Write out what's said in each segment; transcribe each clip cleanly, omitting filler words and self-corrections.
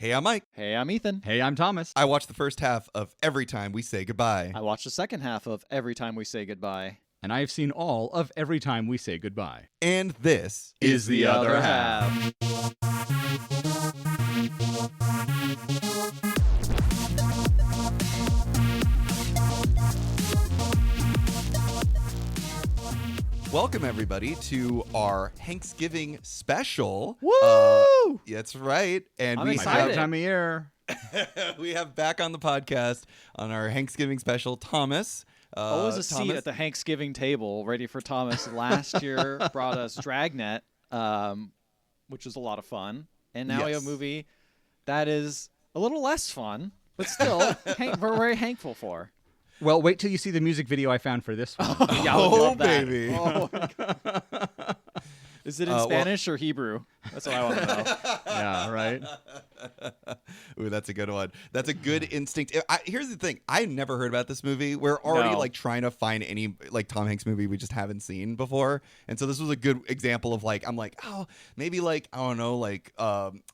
Hey, I'm Mike. Hey, I'm Ethan. Hey, I'm Thomas. I watched the first half of Every Time We Say Goodbye. I watched the second half of Every Time We Say Goodbye. And I've seen all of Every Time We Say Goodbye. And this is the other half. Welcome, everybody, to our Hanksgiving special. Woo! That's right. And I'm we My excited. favorite time of year. we have back on the podcast on our Hanksgiving special, Thomas. Always a seat Thomas. at the Hanksgiving table ready for Thomas. Last year brought us Dragnet, which was a lot of fun. And now we have a Yes. movie that is a little less fun, but still we're very thankful for. Well, wait till you see the music video I found for this one. Yeah, I would Oh, love that. baby. Oh, my God. Is it in Spanish or Hebrew? That's what I want to know. Yeah, right? Ooh, that's a good one. That's a good instinct. Here's the thing. I never heard about this movie. We're already No. trying to find any Tom Hanks movie we just haven't seen before. And so this was a good example of I'm maybe I don't know,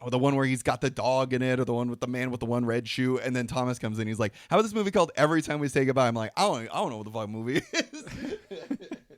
or the one where he's got the dog in it, or the one with the man with the one red shoe. And then Thomas comes in. He's like, how about this movie called Every Time We Say Goodbye? I'm like, I don't know what the fuck movie is.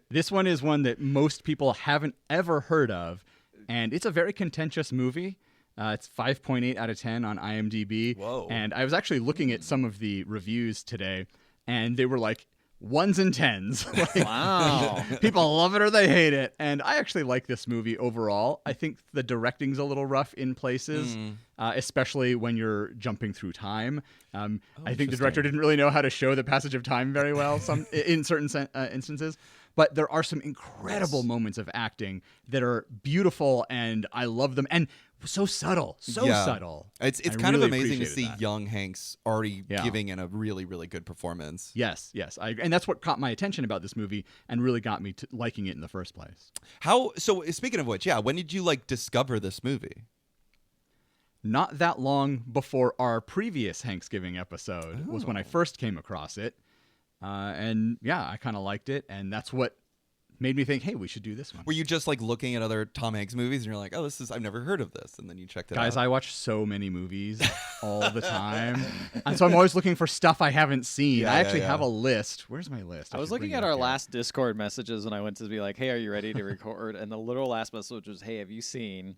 This one is one that most people haven't ever heard of, and it's a very contentious movie. It's 5.8 out of 10 on IMDb. Whoa. And I was actually looking at some of the reviews today, and they were like 1s and 10s. Wow. People love it or they hate it. And I actually like this movie overall. I think the directing's a little rough in places, especially when you're jumping through time. I think the director didn't really know how to show the passage of time very well in certain instances. But there are some incredible moments of acting that are beautiful, and I love them. And so subtle, subtle. It's I kind of really amazing to see appreciated that. young Hanks already Yeah. giving in a really, really good performance. Yes. And that's what caught my attention about this movie and really got me to liking it in the first place. So speaking of which, when did you discover this movie? Not that long before our previous Hanksgiving episode was when I first came across it. And I kind of liked it. And that's what made me think, hey, we should do this one. Were you just looking at other Tom Hanks movies and you're like, oh, I've never heard of this. And then you checked it out. Guys, I watch so many movies all the time. And so I'm always looking for stuff I haven't seen. I actually have a list. Where's my list? I was should looking bring at it our up here. last Discord messages when I went to be like, hey, are you ready to record? And the literal last message was, hey, have you seen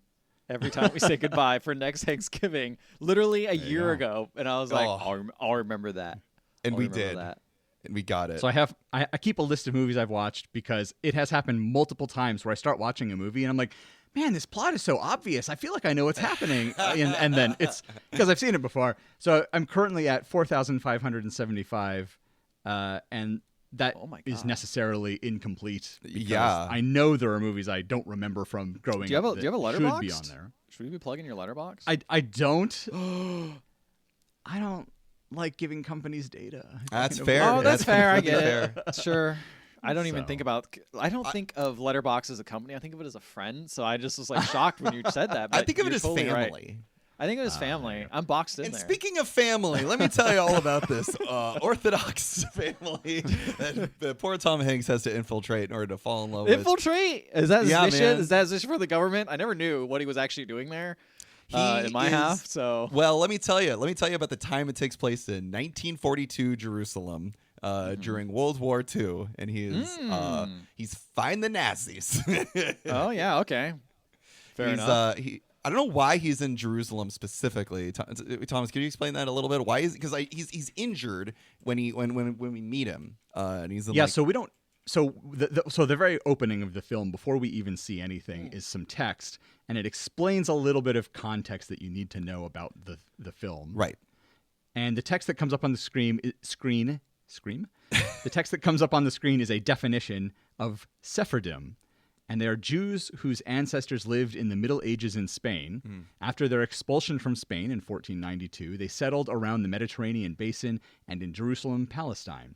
Every Time We Say Goodbye for next Thanksgiving? Literally a year ago. And I was like, I'll remember that. And I'll we remember did. that. And we got it. So I keep a list of movies I've watched because it has happened multiple times where I start watching a movie and I'm like, man, this plot is so obvious. I feel like I know what's happening. And then it's because I've seen it before. So I'm currently at 4,575. And that is necessarily incomplete. Because I know there are movies I don't remember from growing Do you have up a that should be on Letterboxd? there. Should we be plugging your letterbox? I don't. I don't like giving companies data. That's fair. Oh, that's fair. I completely get it. Sure. I don't even So. think of Letterboxd as a company. I think of it as a friend. So I just was shocked when you said that. I but think of it you're as totally family. right. I think of it as family. I'm boxed in And there. speaking of family, let me tell you all about this Orthodox family that poor Tom Hanks has to infiltrate in order to fall in love with. Infiltrate? Is that his Yeah, mission? man. Is that his mission for the government? I never knew what he was actually doing there in my half. So Well, let me tell you about the time it takes place in 1942 Jerusalem during World War II, and he's fighting the Nazis. Oh yeah, okay. Fair enough. I don't know why he's in Jerusalem specifically. Thomas, can you explain that a little bit? Why is because he's injured when we meet him, and he's in So we don't. So the very opening of the film, before we even see anything, is some text, and it explains a little bit of context that you need to know about the film. right. And the text that comes up on the screen. The text that comes up on the screen is a definition of Sephardim. And they are Jews whose ancestors lived in the Middle Ages in Spain. After their expulsion from Spain in 1492, they settled around the Mediterranean basin and in Jerusalem, Palestine.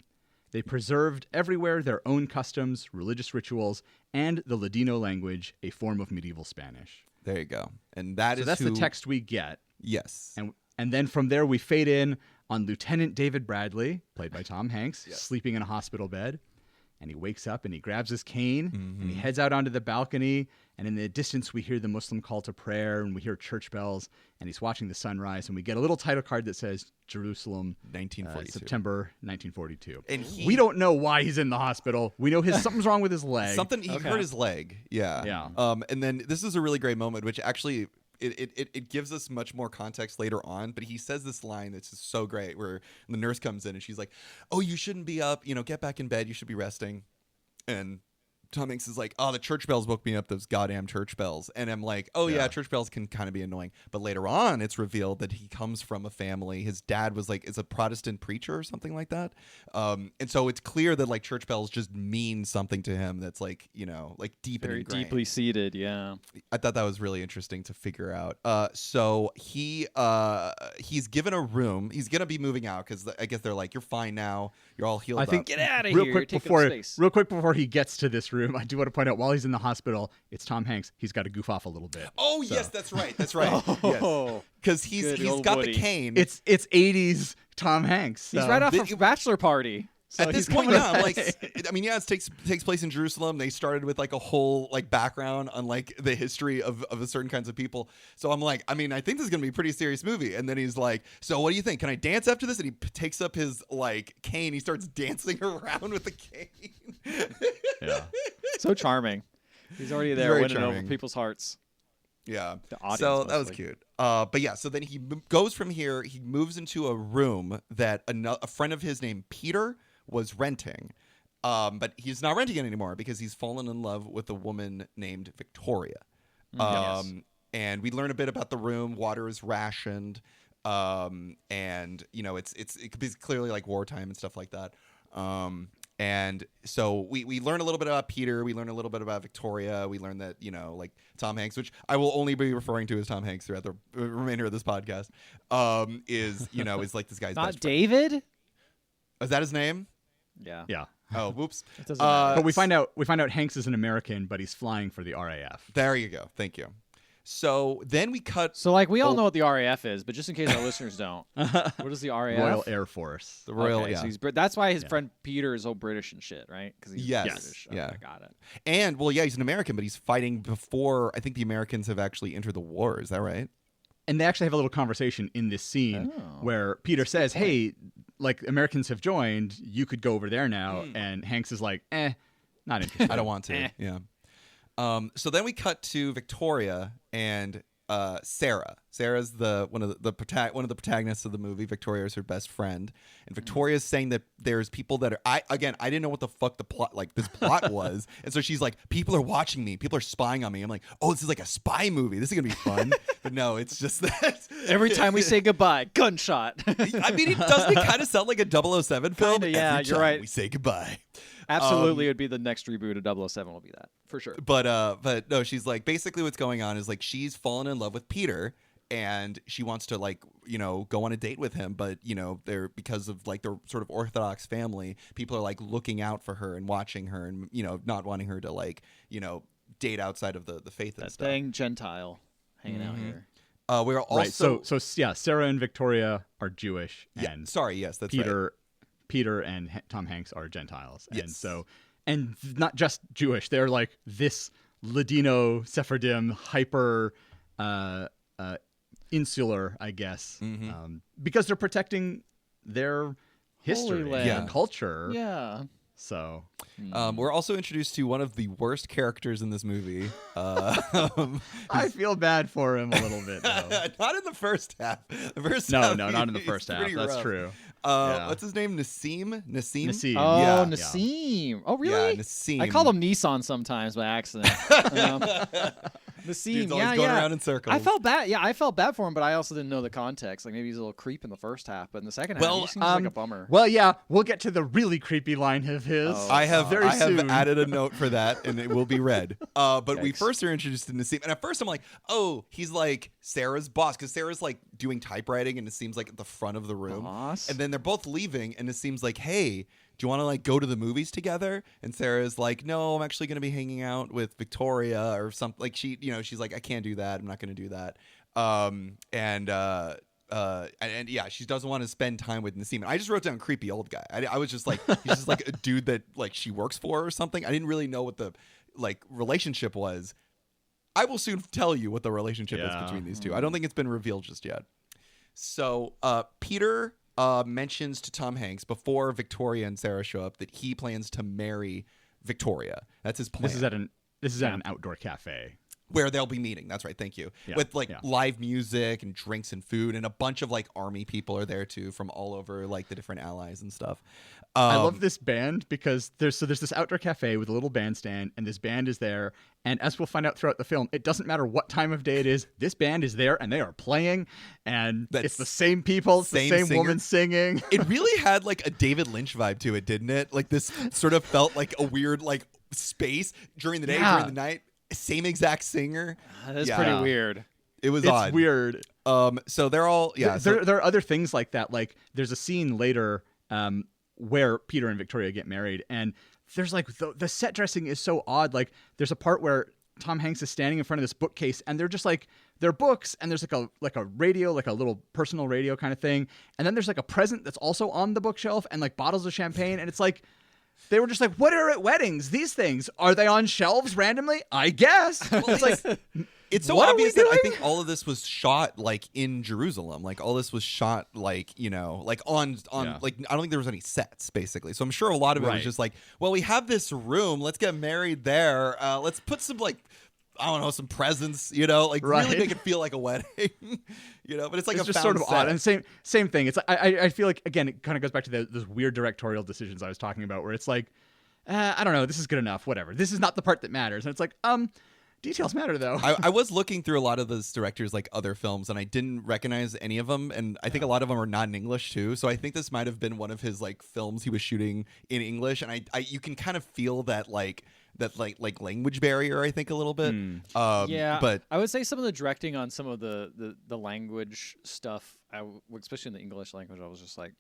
They preserved everywhere their own customs, religious rituals, and the Ladino language, a form of medieval Spanish. There you go. And that's the text we get. Yes. And then from there, we fade in on Lieutenant David Bradley, played by Tom Hanks, sleeping in a hospital bed. And he wakes up and he grabs his cane and he heads out onto the balcony And in the distance, we hear the Muslim call to prayer, and we hear church bells, and he's watching the sunrise, and we get a little title card that says Jerusalem, 1942. September 1942. And we don't know why he's in the hospital. We know something's wrong with his leg. He hurt his leg. Yeah. And then this is a really great moment, which actually it gives us much more context later on. But he says this line that's just so great, where the nurse comes in and she's like, "Oh, you shouldn't be up. Get back in bed. You should be resting." And Tom Hanks is like, "Oh, the church bells woke me up, those goddamn church bells." And I'm like, "Oh yeah, church bells can kind of be annoying." But later on, it's revealed that he comes from a family. His dad is a Protestant preacher or something like that. And so it's clear that like church bells just mean something to him that's like, like deep and very ingrained. deeply seated. Yeah. I thought that was really interesting to figure out. So he's given a room. He's gonna be moving out because I guess they're like, "You're fine now. You're all healed I think up." Get out of real here. quick You're taking before up space. real quick before he gets to this room, I do want to point out while he's in the hospital, it's Tom Hanks. He's got to goof off a little bit. Oh So- yes, that's right. That's right. Oh. Because Good he's old got Woody. the cane. It's 80s Tom Hanks. He's so- right off a bachelor party. So At this he's point, coming yeah, I'm like, up- it takes place in Jerusalem. They started with like a whole like background on like the history of a certain kinds of people. So I'm like, I think this is gonna be a pretty serious movie. And then he's like, "So what do you think? Can I dance after this?" And he takes up his like cane. He starts dancing around with the cane. Yeah. so charming. He's already there very winning charming. over people's hearts. Yeah. The audience So that was mostly. cute. But yeah, so then he goes from here. He moves into a room that a friend of his named Peter was renting. But he's not renting it anymore because he's fallen in love with a woman named Victoria. Yes. And we learn a bit about the room. Water is rationed. And it could be clearly like wartime and stuff like that. And so we learn a little bit about Peter. We learn a little bit about Victoria. We learn that, like Tom Hanks, which I will only be referring to as Tom Hanks throughout the remainder of this podcast, is like this guy's Not best friend. David? Is that his name? Yeah. Yeah. Oh, whoops. It doesn't matter. But we find out Hanks is an American, but he's flying for the RAF. There you go. Thank you. So then we cut So, like, we all know what the RAF is, but just in case our listeners don't, what is the RAF? Royal Air Force. the Royal. Okay, Yeah. so that's why his friend Peter is so British and shit, right? Because he's Yes. British. Yeah. Okay, got it. And he's an American, but he's fighting before I think the Americans have actually entered the war. Is that right? And they actually have a little conversation in this scene Oh. where Peter says, "Hey, like Americans have joined, you could go over there now." And Hanks is like, not interested. I don't want to. Yeah. So then we cut to Victoria and Sarah. Sarah's one of the protagonists of the movie. Victoria is her best friend, and Victoria is saying that there's people that are. I didn't know what the fuck the plot this plot was, and so she's like, "People are watching me. People are spying on me." I'm like, "Oh, this is like a spy movie. This is gonna be fun." But no, it's just that Every time we say goodbye, gunshot. it doesn't kind of sound like a 007 film. Kinda, yeah, Every you're time right. We say goodbye. Absolutely, it would be the next reboot of 007 will be that, for sure. But no, she's like, basically what's going on is like she's fallen in love with Peter and she wants to like, go on a date with him, but they're because of like their sort of Orthodox family, people are like looking out for her and watching her and not wanting her to like, date outside of the faith and That stuff. dang Gentile hanging out here. We're also Right. So yeah, Sarah and Victoria are Jewish, yeah, and sorry, yes, that's right. Peter and Tom Hanks are Gentiles, Yes. and not just Jewish. They're like this Ladino Sephardim hyper insular, I guess, because they're protecting their history Holy and land. culture. Yeah. So We're also introduced to one of the worst characters in this movie. I feel bad for him a little bit, though. Not in the first half. The first No, half, not in the it's first half. pretty That's rough. true. Yeah. What's his name? Nassim? Nassim. Oh, Yeah. Nassim. Oh, really? Yeah, Nassim. I call him Nissan sometimes by accident. Nassim, Dude's always yeah, going yeah. around in circles. I felt bad. Yeah, I felt bad for him, but I also didn't know the context. Like maybe he's a little creep in the first half, but in the second half, he seems like a bummer. Well, yeah, we'll get to the really creepy line of his. Oh. I have very soon. added a note for that, and it will be read. But we Yikes. first are introduced to Nassim, and at first I'm like, oh, he's like Sarah's boss, because Sarah's like doing typewriting, and it seems like at the front of the room. Boss? And then they're both leaving, and it seems like, hey, do you want to like go to the movies together? And Sarah's like, no, I'm actually going to be hanging out with Victoria or something. Like she's like, I can't do that. I'm not going to do that. And yeah, she doesn't want to spend time with Nassim. And I just wrote down creepy old guy. I was just like, he's just like a dude that like she works for or something. I didn't really know what the like relationship was. I will soon tell you what the relationship is between these two. I don't think it's been revealed just yet. So Peter mentions to Tom Hanks before Victoria and Sarah show up that he plans to marry Victoria. That's his plan. This is at an outdoor cafe. Where they'll be meeting. That's right. Thank you. Yeah, With live music and drinks and food, and a bunch of like army people are there too from all over like the different allies and stuff. I love this band because there's this outdoor cafe with a little bandstand, and this band is there. And as we'll find out throughout the film, it doesn't matter what time of day it is. This band is there, and they are playing, and it's the same people, it's the same woman singing. It really had like a David Lynch vibe to it, didn't it? Like this sort of felt like a weird like space during the day, during the night. Same exact singer. That's pretty weird. It's odd. It's weird. So they're all There are other things like that. Like there's a scene later where Peter and Victoria get married, and there's like the set dressing is so odd. Like there's a part where Tom Hanks is standing in front of this bookcase, and they're just like they're books, and there's like a radio, like a little personal radio kind of thing, and then there's like a present that's also on the bookshelf, and like bottles of champagne, and it's like. They were just like, what are at weddings? These things, are they on shelves randomly? I guess. Well, it's like, it's so obvious that I think all of this was shot like in Jerusalem. Like all this was shot like, like on like, I don't think there was any sets basically. So I'm sure a lot of it was just like, well, we have this room. Let's get married there. Let's put some like, I don't know, some presents, like really make it feel like a wedding, but it's like it's just sort of set. Odd. And same thing. It's I feel like, again, it kind of goes back to those weird directorial decisions I was talking about where it's like, I don't know, this is good enough, whatever. This is not the part that matters. And it's like, details matter though. I was looking through a lot of those directors, like other films, and I didn't recognize any of them. And I think a lot of them are not in English too. So I think this might have been one of his like films he was shooting in English. And I you can kind of feel that like language barrier, I think, a little bit. But I would say some of the directing on some of the language stuff, especially in the English language, I was just like,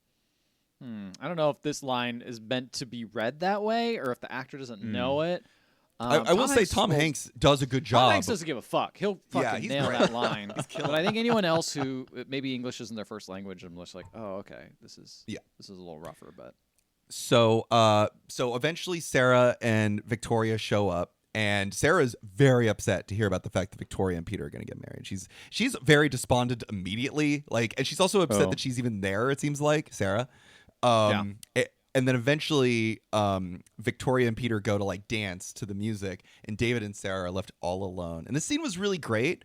I don't know if this line is meant to be read that way or if the actor doesn't know it. I will say Tom Hanks does a good job. Tom Hanks doesn't give a fuck. He'll fucking nail that line. But I think anyone else who maybe English isn't their first language, I'm just like, oh, okay, this is a little rougher, but. So eventually Sarah and Victoria show up, and Sarah's very upset to hear about the fact that Victoria and Peter are going to get married. She's very despondent immediately, and she's also upset that she's even there. It seems like Sarah. And then eventually Victoria and Peter go to like dance to the music, and David and Sarah are left all alone. And this scene was really great.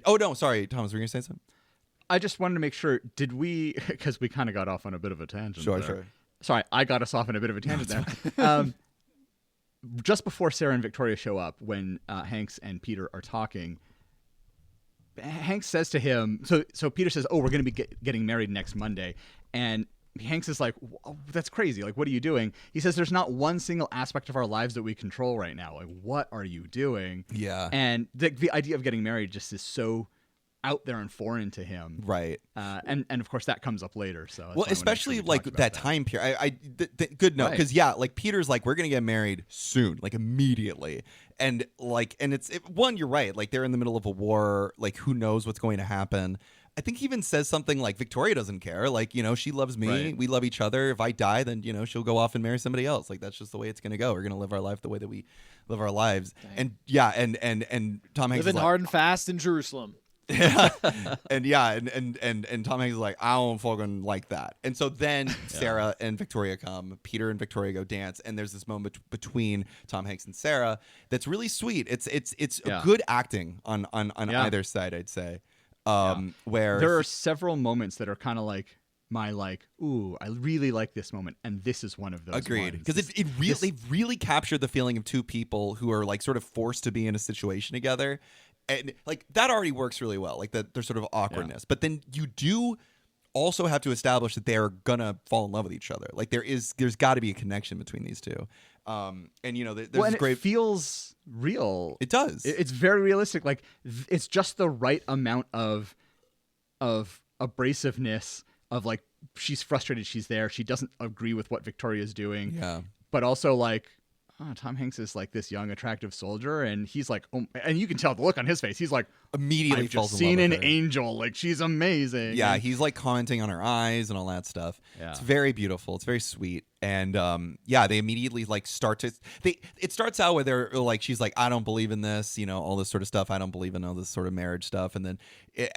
Oh no, sorry, Thomas, were you going to say something? I just wanted to make sure. Did we? Because we kind of got off on a bit of a tangent. Sure. Sorry, I got us off on a bit of a tangent there. Just before Sarah and Victoria show up, when Hanks and Peter are talking, Hanks says to him, so Peter says, oh, we're going to be getting married next Monday. And Hanks is like, oh, that's crazy. Like, what are you doing? He says, there's not one single aspect of our lives that we control right now. Like, what are you doing? Yeah. And the idea of getting married just is so out there and foreign to him, right? And of course that comes up later. So well, especially like that time period. Good note, because like Peter's like, we're gonna get married soon, like immediately, and it's you're right. Like they're in the middle of a war. Like who knows what's going to happen? I think he even says something like Victoria doesn't care. Like she loves me. Right. We love each other. If I die, then she'll go off and marry somebody else. Like that's just the way it's gonna go. We're gonna live our life the way that we live our lives. Dang. And Tom Hanks living hard and fast in Jerusalem. and Tom Hanks is like, I don't fucking like that. And so then Sarah and Victoria come, Peter and Victoria go dance, and there's this moment between Tom Hanks and Sarah that's really sweet. It's good acting on either side, I'd say. Where there are several moments that are kind of like ooh, I really like this moment, and this is one of those. Agreed, because they really captured the feeling of two people who are like sort of forced to be in a situation together. And like that already works really well, like that there's sort of awkwardness. But then you do also have to establish that they are gonna fall in love with each other. Like there's got to be a connection between these two. And there's great. It feels real. It does. It's very realistic. Like it's just the right amount of abrasiveness. Of like she's frustrated, she's there. She doesn't agree with what Victoria's doing. Yeah. But also like. Oh, Tom Hanks is like this young, attractive soldier, and he's like, oh, and you can tell the look on his face. He's like, immediately I've just seen an angel. Like she's amazing. Yeah, he's like commenting on her eyes and all that stuff. Yeah. It's very beautiful. It's very sweet. And they immediately like it starts out where they're like, she's like, I don't believe in this, all this sort of stuff. I don't believe in all this sort of marriage stuff. And then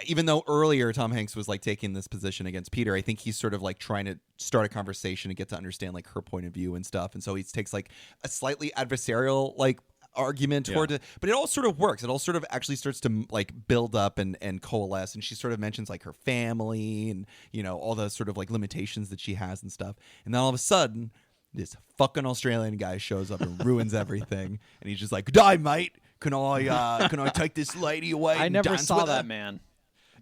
even though earlier Tom Hanks was like taking this position against Peter, I think he's sort of like trying to start a conversation and get to understand like her point of view and stuff. And so he takes like a slightly adversarial like argument toward it, but it all sort of works. It all sort of actually starts to like build up and coalesce, and she sort of mentions like her family and all the sort of like limitations that she has and stuff. And then all of a sudden this fucking Australian guy shows up and ruins everything, and he's just like, "Die, mate, can I take this lady away?" I and never dance saw with that her? man.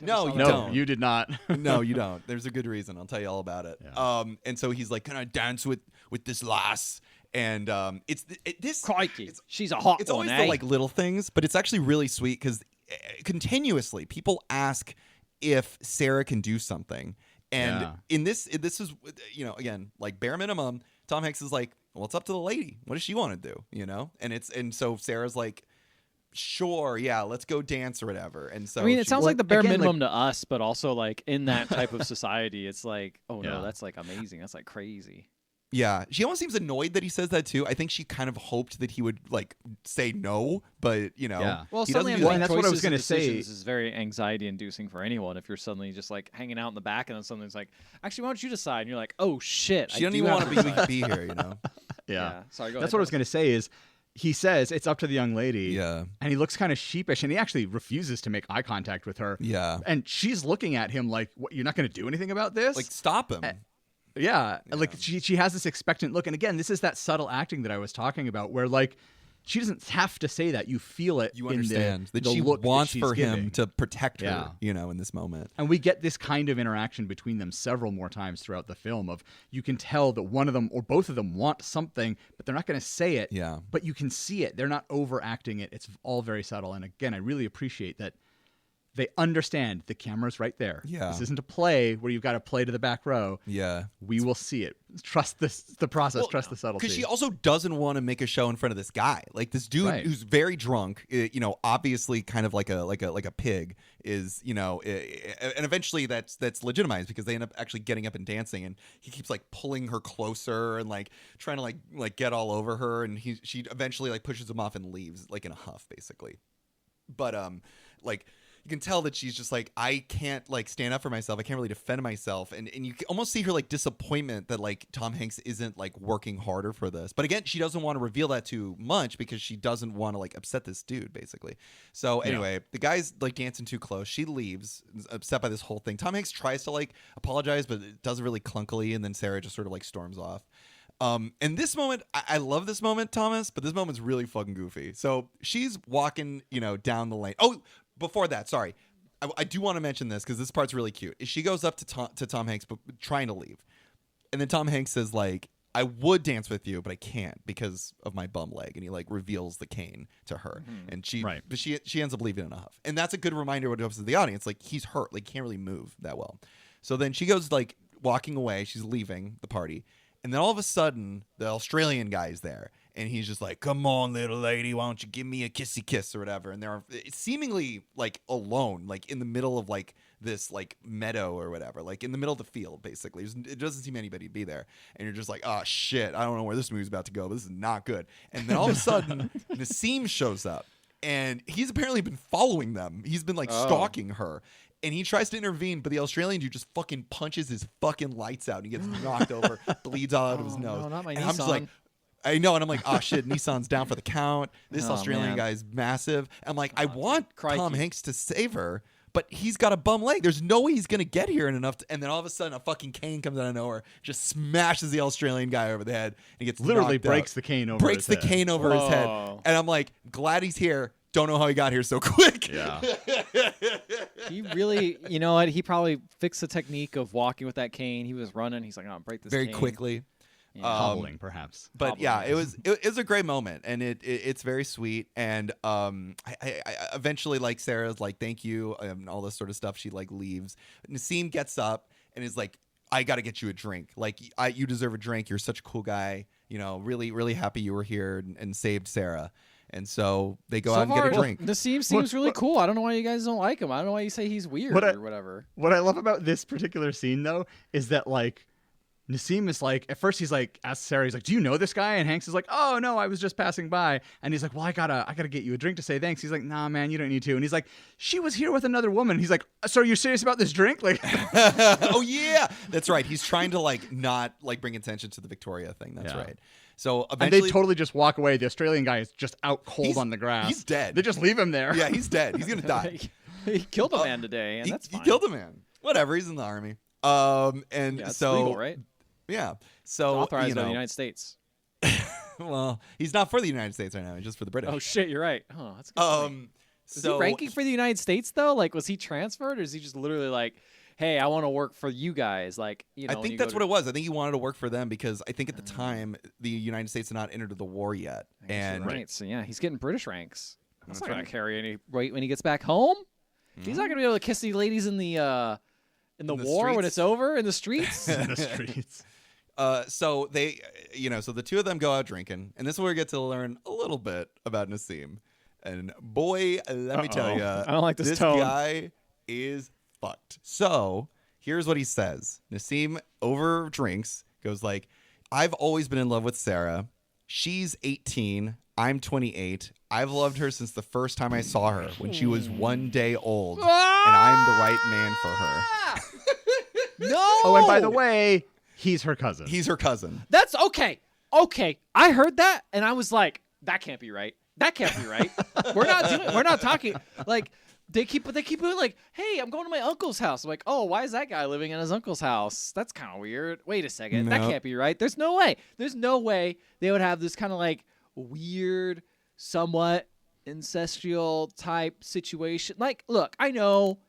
No, you did not. No, you don't. There's a good reason. I'll tell you all about it. Yeah. And so he's like, "Can I dance with this lass?" And Crikey, she's a hot it's one, always the like little things, but it's actually really sweet because continuously people ask if Sarah can do something, and in this is again like bare minimum. Tom Hanks is like, well, it's up to the lady. What does she want to do? And so Sarah's like, sure, yeah, let's go dance or whatever. And so it sounds like the bare minimum to us, but also like in that type of society, it's like, oh no, that's like amazing. That's like crazy. Yeah, she almost seems annoyed that he says that too. I think she kind of hoped that he would like say no, but Well, he suddenly doesn't do that. And that's what I was going to say. This is very anxiety-inducing for anyone. If you're suddenly just like hanging out in the back, and then something's like, "Actually, why don't you decide?" And you're like, "Oh shit, she doesn't even want to be here." Yeah. Sorry, go ahead. That's what I was going to say is. He says it's up to the young lady. Yeah. And he looks kind of sheepish, and he actually refuses to make eye contact with her. Yeah. And she's looking at him like, "What? You're not going to do anything about this?" Like, stop him. Yeah. Like she has this expectant look. And again, this is that subtle acting that I was talking about where like she doesn't have to say that. You feel it. You understand in that she look wants that for him giving. to protect her, in this moment. And we get this kind of interaction between them several more times throughout the film of you can tell that one of them or both of them want something, but they're not going to say it. Yeah. But you can see it. They're not overacting it. It's all very subtle. And again, I really appreciate that they understand the camera's right there. Yeah. This isn't a play where you've got to play to the back row. Yeah. We will see it. Trust the process. Trust the subtlety. Because she also doesn't want to make a show in front of this guy. Like this dude who's very drunk, obviously kind of like a pig is, and eventually that's legitimized because they end up actually getting up and dancing, and he keeps like pulling her closer and like trying to like get all over her, and she eventually like pushes him off and leaves like in a huff basically. But like you can tell that she's just like, I can't like stand up for myself. I can't really defend myself. And you can almost see her like disappointment that like Tom Hanks isn't like working harder for this. But again, she doesn't want to reveal that too much because she doesn't want to like upset this dude basically. So anyway, the guy's like dancing too close. She leaves, upset by this whole thing. Tom Hanks tries to like apologize, but it does it really clunkily. And then Sarah just sort of like storms off. And this moment, I love this moment, Thomas, but this moment's really fucking goofy. So she's walking, down the lane. Oh, before that, sorry. I do want to mention this because this part's really cute. She goes up to Tom Hanks, but trying to leave. And then Tom Hanks says, like, I would dance with you, but I can't because of my bum leg. And he, like, reveals the cane to her. Mm-hmm. And but she ends up leaving in a huff. And that's a good reminder what it goes to the audience. Like, he's hurt. Like, can't really move that well. So then she goes, like, walking away. She's leaving the party. And then all of a sudden, the Australian guy's there. And he's just like, come on, little lady, why don't you give me a kissy kiss or whatever? And they're seemingly like alone, like in the middle of like this like meadow or whatever, like in the middle of the field, basically. It doesn't seem anybody to be there. And you're just like, oh shit, I don't know where this movie's about to go, but this is not good. And then all of a sudden, Nassim shows up. And he's apparently been following them. He's been like stalking her. And he tries to intervene, but the Australian dude just fucking punches his fucking lights out. And he gets knocked over, bleeds all out of his nose. No, not my and Nissan. I'm just like, I know, and I'm like, oh shit, Nissan's down for the count. This Australian guy's massive. I'm like, I want Tom Hanks to save her, but he's got a bum leg. There's no way he's gonna get here in enough. And then all of a sudden, a fucking cane comes out of nowhere, just smashes the Australian guy over the head, and he gets literally breaks out. the cane over. Breaks the cane over his head, and I'm like, glad he's here. Don't know how he got here so quick. Yeah. He really, you know what? He probably fixed the technique of walking with that cane. He was running. He's like, oh, break this very cane. quickly. Hobbling, perhaps. But Hobbling. yeah, it was a great moment, and it's very sweet. And I eventually, like, Sarah's like, thank you, and all this sort of stuff. She like leaves. Nassim gets up and is like, I got to get you a drink. Like, you deserve a drink. You're such a cool guy. Really, really happy you were here and saved Sarah. And so they go out and get a drink. Nassim seems really cool. I don't know why you guys don't like him. I don't know why you say he's weird or whatever. What I love about this particular scene, though, is that, like, Nassim is like, at first he's like, asks Sarah, he's like, do you know this guy? And Hanks is like, oh no, I was just passing by. And he's like, well, I gotta get you a drink to say thanks. He's like, nah, man, you don't need to. And he's like, she was here with another woman. He's like, so are you serious about this drink? Like, oh yeah, that's right. He's trying to like not like bring attention to the Victoria thing. That's right. So eventually, and they totally just walk away. The Australian guy is just out cold on the grass. He's dead. They just leave him there. Yeah, he's dead. He's gonna die. He killed a man today, and that's fine. He killed a man. Whatever. He's in the army. And it's so legal, right? Yeah. So it's authorized by the United States. Well, he's not for the United States right now. He's just for the British. Oh shit, you're right. Oh, that's good. Is he ranking for the United States though? Like, was he transferred, or is he just literally like, hey, I want to work for you guys? Like, you know. I think that's what it was. I think he wanted to work for them because I think at the time the United States had not entered the war yet. And right. So yeah, he's getting British ranks. That's not gonna carry any weight when he gets back home. He's not gonna be able to kiss the ladies in the war streets? when it's over in the streets. In the streets. So they, so the two of them go out drinking, and this is where we get to learn a little bit about Nassim. And boy, let me tell you, I don't like this this tone. guy is fucked. So here's what he says. Nassim over drinks goes like, I've always been in love with Sarah. She's 18. I'm 28. I've loved her since the first time I saw her when she was 1 day old, and I'm the right man for her. No. Oh, and by the way, he's her cousin. He's her cousin. That's okay. Okay, I heard that, and I was like, that can't be right. That can't be right. We're not talking like. They keep doing like, hey, I'm going to my uncle's house. I'm like, oh, why is that guy living in his uncle's house? That's kind of weird. Wait a second. No. That can't be right. There's no way. There's no way they would have this kind of like weird, somewhat incestual type situation. Like, look, I know,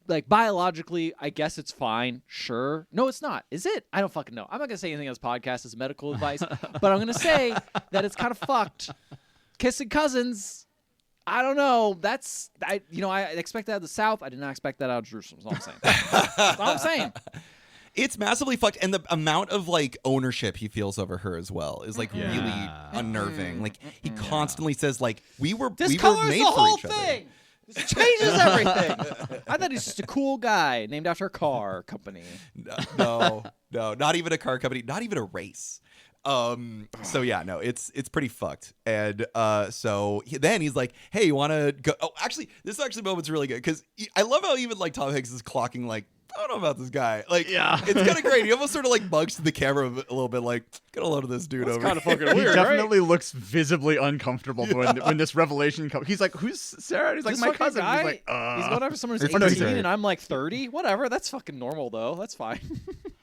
like, biologically, I guess it's fine. Sure. No, it's not. Is it? I don't fucking know. I'm not going to say anything on this podcast as medical advice, but I'm going to say that it's kind of fucked. Kissing cousins. I don't know. I expect that out of the South. I did not expect that out of Jerusalem. That's all I'm saying. That's all I'm saying. It's massively fucked, and the amount of like ownership he feels over her as well is like really unnerving. Like he constantly says like we were made the for whole each thing. This changes everything. I thought he's just a cool guy named after a car company. No, not even a car company, not even a race. So yeah, no, it's pretty fucked. And so then he's like, hey, you want to go? Oh, actually, this moment's really good because I love how even like Tom Hanks is clocking like, I don't know about this guy. Like, yeah, it's kind of great. He almost sort of like bugs to the camera a little bit, like, get a load of this dude over. Kind of fucking weird. He right? definitely looks visibly uncomfortable when this revelation comes. He's like, "Who's Sarah?" He's like, This "My fucking cousin." guy, He's like, he's going after someone who's Oh, no, 18 he's and I'm like 30. Whatever. That's fucking normal though. That's fine.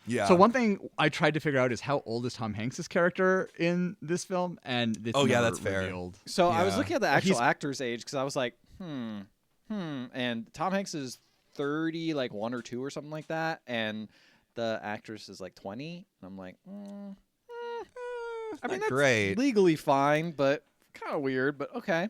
Yeah. So one thing I tried to figure out is how old is Tom Hanks' character in this film, and it's that's fair. revealed. So I was Yeah. looking at the actual actor's age because I was like, and Tom Hanks is 30, like 1 or 2 or something like that, and the actress is like 20, and I'm like, I mean, that's great. legally fine, but kind of weird, but okay.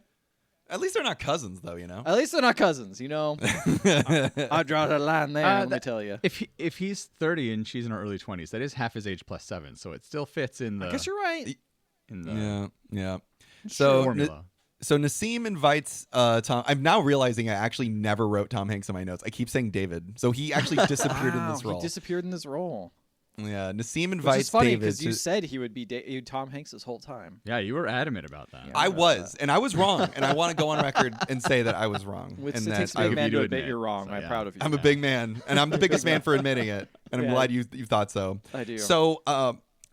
At least they're not cousins, though, you know. At least they're not cousins, you know. I draw the line there. Let me tell you. If he's 30 and she's in her early 20s, that is half his age plus 7, so it still fits in the. I guess you're right. In the Yeah. So formula. So Nassim invites Tom. I'm now realizing I actually never wrote Tom Hanks in my notes. I keep saying David. So he actually disappeared in this role. He disappeared in this role. Yeah, Nassim invites Which is funny David. because you said he would be Tom Hanks this whole time. Yeah, you were adamant about that. Yeah. I was, and I was wrong, and I want to go on record and say that I was wrong. It and takes a that big man you to to admit admit. you're wrong. So, I'm yeah. proud of you. I'm a big man, and I'm the biggest man for admitting it, and I'm Yeah. glad you thought so. I do.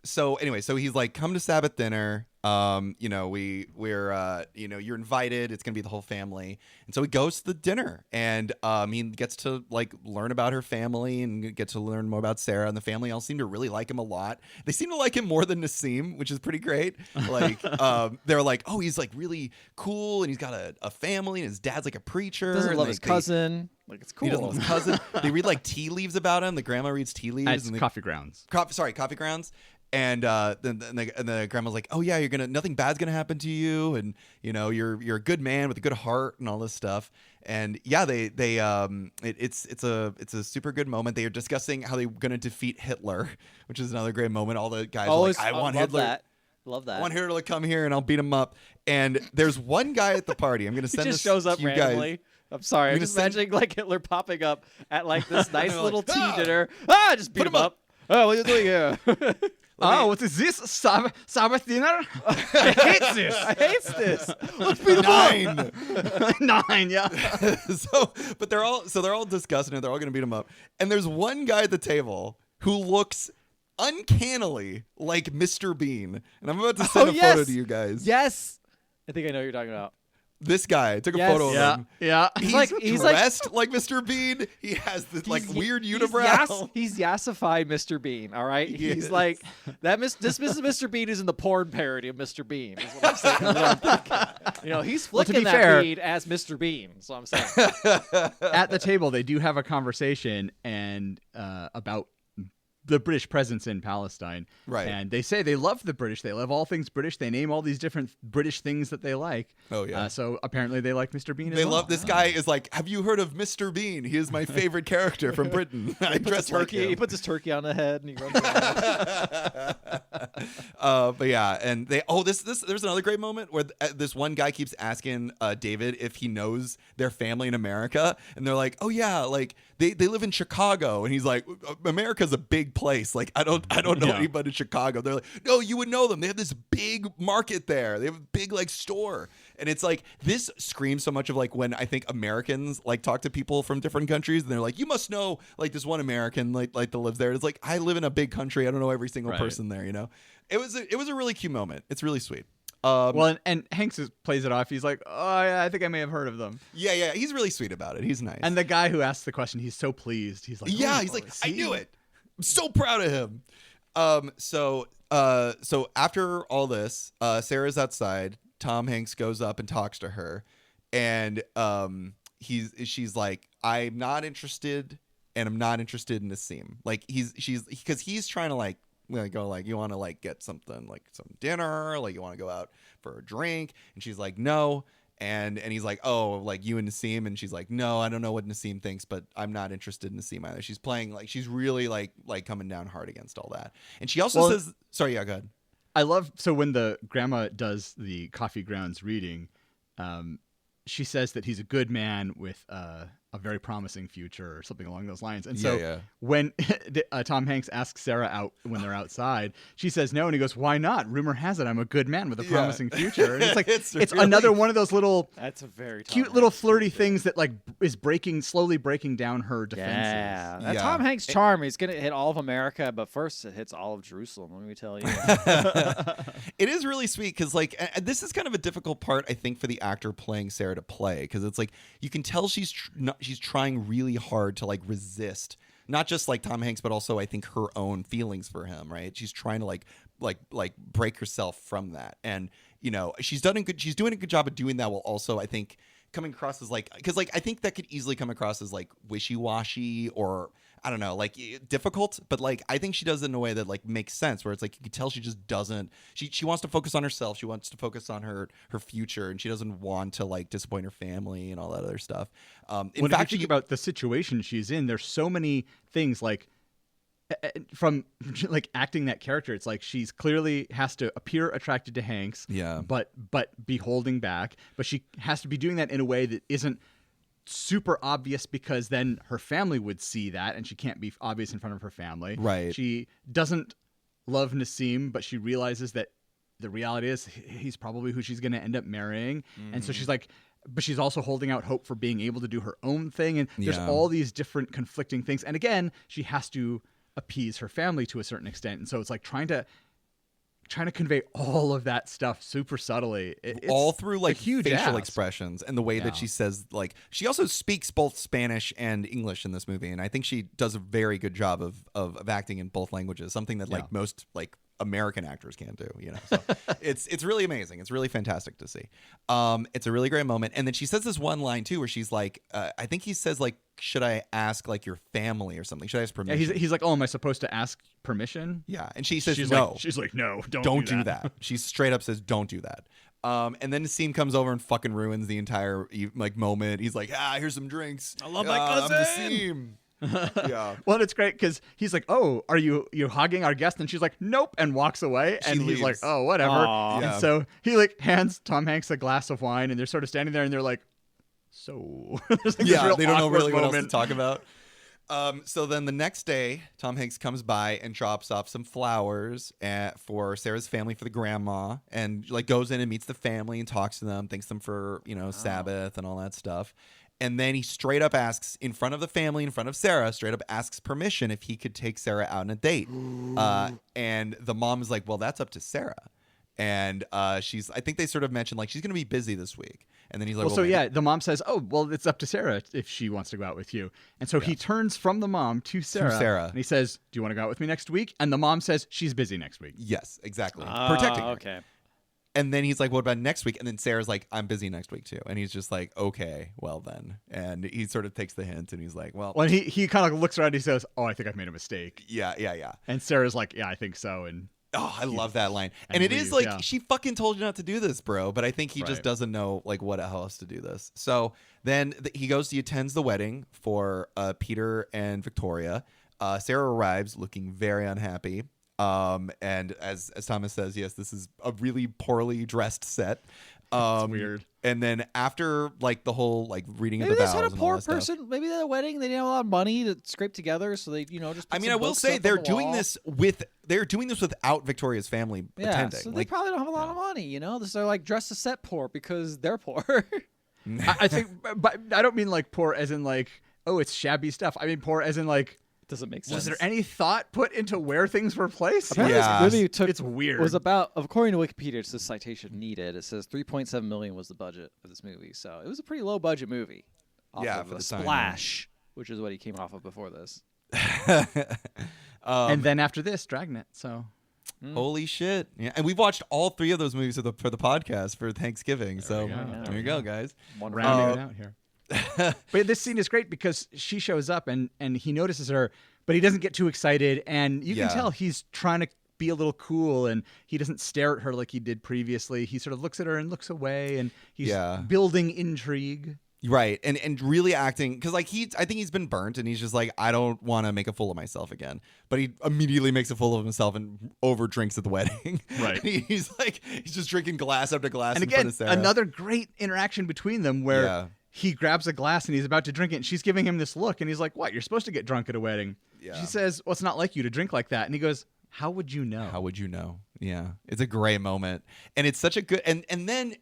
So anyway, so he's like, come to Sabbath dinner. We're you're invited. It's gonna be the whole family. And so he goes to the dinner, and he gets to like learn about her family and get to learn more about Sarah. And the family all seem to really like him a lot. They seem to like him more than Nassim, which is pretty great. Like they're like, oh, he's like really cool, and he's got a family, and his dad's like a preacher. Doesn't and love his cousin. Like, it's cool. He doesn't love his cousin. They read like tea leaves about him. The grandma reads tea leaves. It's coffee grounds. Coffee grounds. And then the grandma's like, oh yeah, nothing bad's gonna happen to you, and you're a good man with a good heart and all this stuff. And yeah, it's a super good moment. They are discussing how they're gonna defeat Hitler, which is another great moment. All the guys are like, I want love Hitler. That. Love that. I want Hitler to come here and I'll beat him up. And there's one guy at the party. I'm gonna send he just this shows up to you randomly. guys. I'm sorry. I'm just imagining like Hitler popping up at like this nice little tea dinner. Just beat him up. Oh, what are you doing here? What is this? Sabbath dinner? I hate this. I hate this. Let's be 9. 9, yeah. But they're all discussing it. They're all going to beat him up. And there's one guy at the table who looks uncannily like Mr. Bean. And I'm about to send a photo to you guys. Yes. I think I know what you're talking about. This guy, I took a photo of him. Yeah. He's dressed like Mr. Bean. He has this weird unibrow. He's yassified Mr. Bean. All right, he's like that. This Mr. Bean is in the porn parody of Mr. Bean. Is what I'm saying. He's flicking that bead as Mr. Bean. So I'm saying. At the table, they do have a conversation and about the British presence in Palestine. Right. And they say they love the British. They love all things British. They name all these different British things that they like. Oh, yeah. So apparently they like Mr. Bean as They well. love this guy is like, have you heard of Mr. Bean? He is my favorite character from Britain. I dress like him. He puts his turkey on the head and he runs around. But yeah, and there's another great moment where this one guy keeps asking David if he knows their family in America, and they're like, oh yeah, like they live in Chicago, and he's like, America's a big place. Like I don't know anybody in Chicago. They're like, no, you would know them. They have this big market there. They have a big like store. And it's like this screams so much of like when I think Americans like talk to people from different countries and they're like, you must know like this one American like that lives there. It's like I live in a big country. I don't know every single person there, It was a really cute moment. It's really sweet. And Hanks plays it off. He's like, oh, yeah, I think I may have heard of them. Yeah. He's really sweet about it. He's nice. And the guy who asked the question, he's so pleased. He's like, he's like, I knew it. I'm so proud of him. So after all this, Sarah's outside. Tom Hanks goes up and talks to her, and she's like, I'm not interested, and I'm not interested in Nassim. Like because he's trying to like go like, you want to like get something like some dinner, like you want to go out for a drink, and she's like, no. And he's like, oh, like you and Nassim, and she's like, no, I don't know what Nassim thinks, but I'm not interested in Nassim either. She's playing like she's really like coming down hard against all that, and she also says, sorry, yeah, go ahead. I love when the grandma does the coffee grounds reading, she says that he's a good man with a very promising future or something along those lines. And so when Tom Hanks asks Sarah out when they're outside, she says no, and he goes, why not? Rumor has it I'm a good man with a promising future. And it's like it's really, another one of those little that's a very cute little flirty things that like is slowly breaking down her defenses. Yeah, that's Tom Hanks' charm. He's gonna hit all of America, but first it hits all of Jerusalem. Let me tell you, it is really sweet because like this is kind of a difficult part I think for the actor playing Sarah to play, because it's like you can tell she's trying really hard to like resist not just like Tom Hanks, but also I think her own feelings for him, right? She's trying to like break herself from that, and she's doing a good job of doing that, while also I think coming across as like, because like I think that could easily come across as like wishy-washy or I don't know, like difficult, but like I think she does it in a way that like makes sense, where it's like you can tell she just doesn't. She wants to focus on herself. She wants to focus on her future, and she doesn't want to like disappoint her family and all that other stuff. In fact, if you think about the situation she's in, there's so many things like from like acting that character. It's like she's clearly has to appear attracted to Hanks, but be holding back. But she has to be doing that in a way that isn't super obvious, because then her family would see that, and she can't be obvious in front of her family. Right. She doesn't love Nassim, but she realizes that the reality is he's probably who she's going to end up marrying. Mm-hmm. And so she's like, but she's also holding out hope for being able to do her own thing. And there's all these different conflicting things. And again, she has to appease her family to a certain extent. And so it's like trying to convey all of that stuff super subtly. It's all through like huge facial expressions and the way that she says, like, she also speaks both Spanish and English in this movie, and I think she does a very good job of acting in both languages, something that like most like American actors can't do, so it's really amazing. It's really fantastic to see. It's a really great moment. And then she says this one line too where she's like, I think he says like, should I ask like your family or something? Should I ask permission? Yeah, he's like, oh, am I supposed to ask permission? Yeah. And she says, she's no. Like, she's like, no, don't do that. She straight up says, don't do that. And then Nassim comes over and fucking ruins the entire like moment. He's like, here's some drinks. I love my cousin. I'm Nassim. Yeah. Well, it's great because he's like, oh, are you hogging our guest? And she's like, nope, and walks away. And he's like, oh, whatever. And so he like hands Tom Hanks a glass of wine, and they're sort of standing there, and they're like, so there's like this real they don't know really moment. what else to talk about. So then the next day, Tom Hanks comes by and drops off some flowers for Sarah's family, for the grandma, and like goes in and meets the family and talks to them, thanks them for, Sabbath and all that stuff. And then he straight up asks, in front of the family, in front of Sarah, straight up asks permission if he could take Sarah out on a date. And the mom is like, well, that's up to Sarah. And I think they sort of mentioned like she's going to be busy this week. And then he's like, the mom says, oh, well, it's up to Sarah if she wants to go out with you. And so he turns from the mom to Sarah. And he says, do you want to go out with me next week? And the mom says she's busy next week. Yes, exactly. Protecting her. Okay. And then he's like, what about next week? And then Sarah's like, I'm busy next week too. And he's just like, okay, well then. And he sort of takes the hint and he's like, well. Well, he kind of looks around and he says, oh, I think I've made a mistake. Yeah. And Sarah's like, yeah, I think so. And oh, I love that line. And it is like, she fucking told you not to do this, bro. But I think he just doesn't know like what else to do this. So then he attends the wedding for Peter and Victoria. Sarah arrives looking very unhappy. And as Thomas says, yes, this is a really poorly dressed set. It's weird. And then after like the whole like reading maybe of the vows, maybe had a poor person. Maybe at a wedding they didn't have a lot of money to scrape together, so they just. I mean, I will say they're doing this without Victoria's family attending. So they probably don't have a lot of money. They're like dressed to set poor because they're poor. I think, but I don't mean like poor as in like, oh, it's shabby stuff. I mean poor as in like. Doesn't make sense. Was there any thought put into where things were placed? Yeah. It's weird. It was about, according to Wikipedia, it's the citation needed. It says $3.7 million was the budget of this movie, so it was a pretty low budget movie. Yeah, for the Splash, which is what he came off of before this. And then after this, Dragnet. So. Holy shit! Yeah, and we've watched all 3 of those movies for the podcast for Thanksgiving. So there you go, guys. Rounding it out here. But this scene is great because she shows up and he notices her, but he doesn't get too excited, and you can tell he's trying to be a little cool, and he doesn't stare at her like he did previously. He sort of looks at her and looks away, and he's building intrigue. Right, and really acting, because like I think he's been burnt, and he's just like, I don't want to make a fool of myself again. But he immediately makes a fool of himself and over drinks at the wedding. Right, he's just drinking glass after glass. And in again, front of Sarah. another great interaction between them where he grabs a glass and he's about to drink it, and she's giving him this look, and he's like, "What? You're supposed to get drunk at a wedding?" Yeah. She says, "Well, it's not like you to drink like that," and he goes, "How would you know? How would you know?" Yeah, it's a great moment, and it's such a good. And then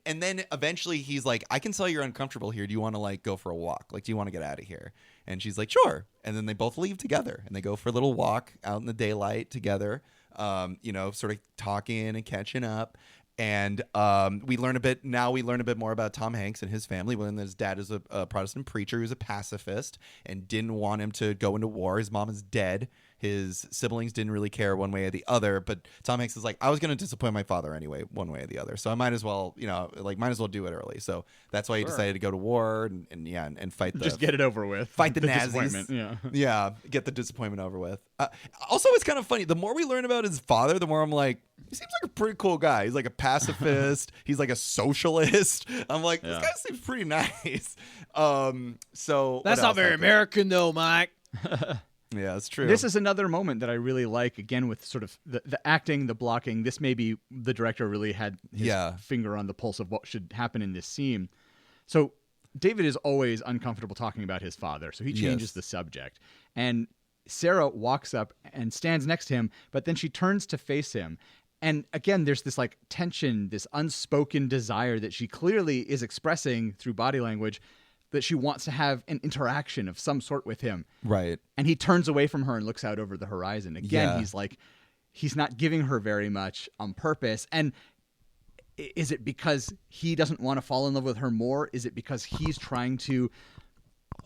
eventually he's like, "I can tell you're uncomfortable here. Do you want to like go for a walk? Like, do you want to get out of here?" And she's like, "Sure." And then they both leave together, and they go for a little walk out in the daylight together. Sort of talking and catching up. And we learn a bit more about Tom Hanks and his family. When his dad is a Protestant preacher who's a pacifist and didn't want him to go into war. His mom is dead. His siblings didn't really care one way or the other. But Tom Hanks is like, I was going to disappoint my father anyway, one way or the other. So I might as well, do it early. So that's why he decided to go to war and fight. Just get it over with. Fight the Nazis. Yeah, get the disappointment over with. Also, it's kind of funny. The more we learn about his father, the more I'm like, he seems like a pretty cool guy. He's like a pacifist. He's like a socialist. I'm like, this guy seems pretty nice. So that's not very American, though, Mike. Yeah, that's true. This is another moment that I really like, again, with sort of the acting, the blocking. This maybe the director really had his finger on the pulse of what should happen in this scene. So David is always uncomfortable talking about his father, so he changes the subject. And Sarah walks up and stands next to him, but then she turns to face him. And again, there's this like tension, this unspoken desire that she clearly is expressing through body language, that she wants to have an interaction of some sort with him. Right. And he turns away from her and looks out over the horizon. Again, he's like, he's not giving her very much on purpose. And is it because he doesn't want to fall in love with her more? Is it because he's trying to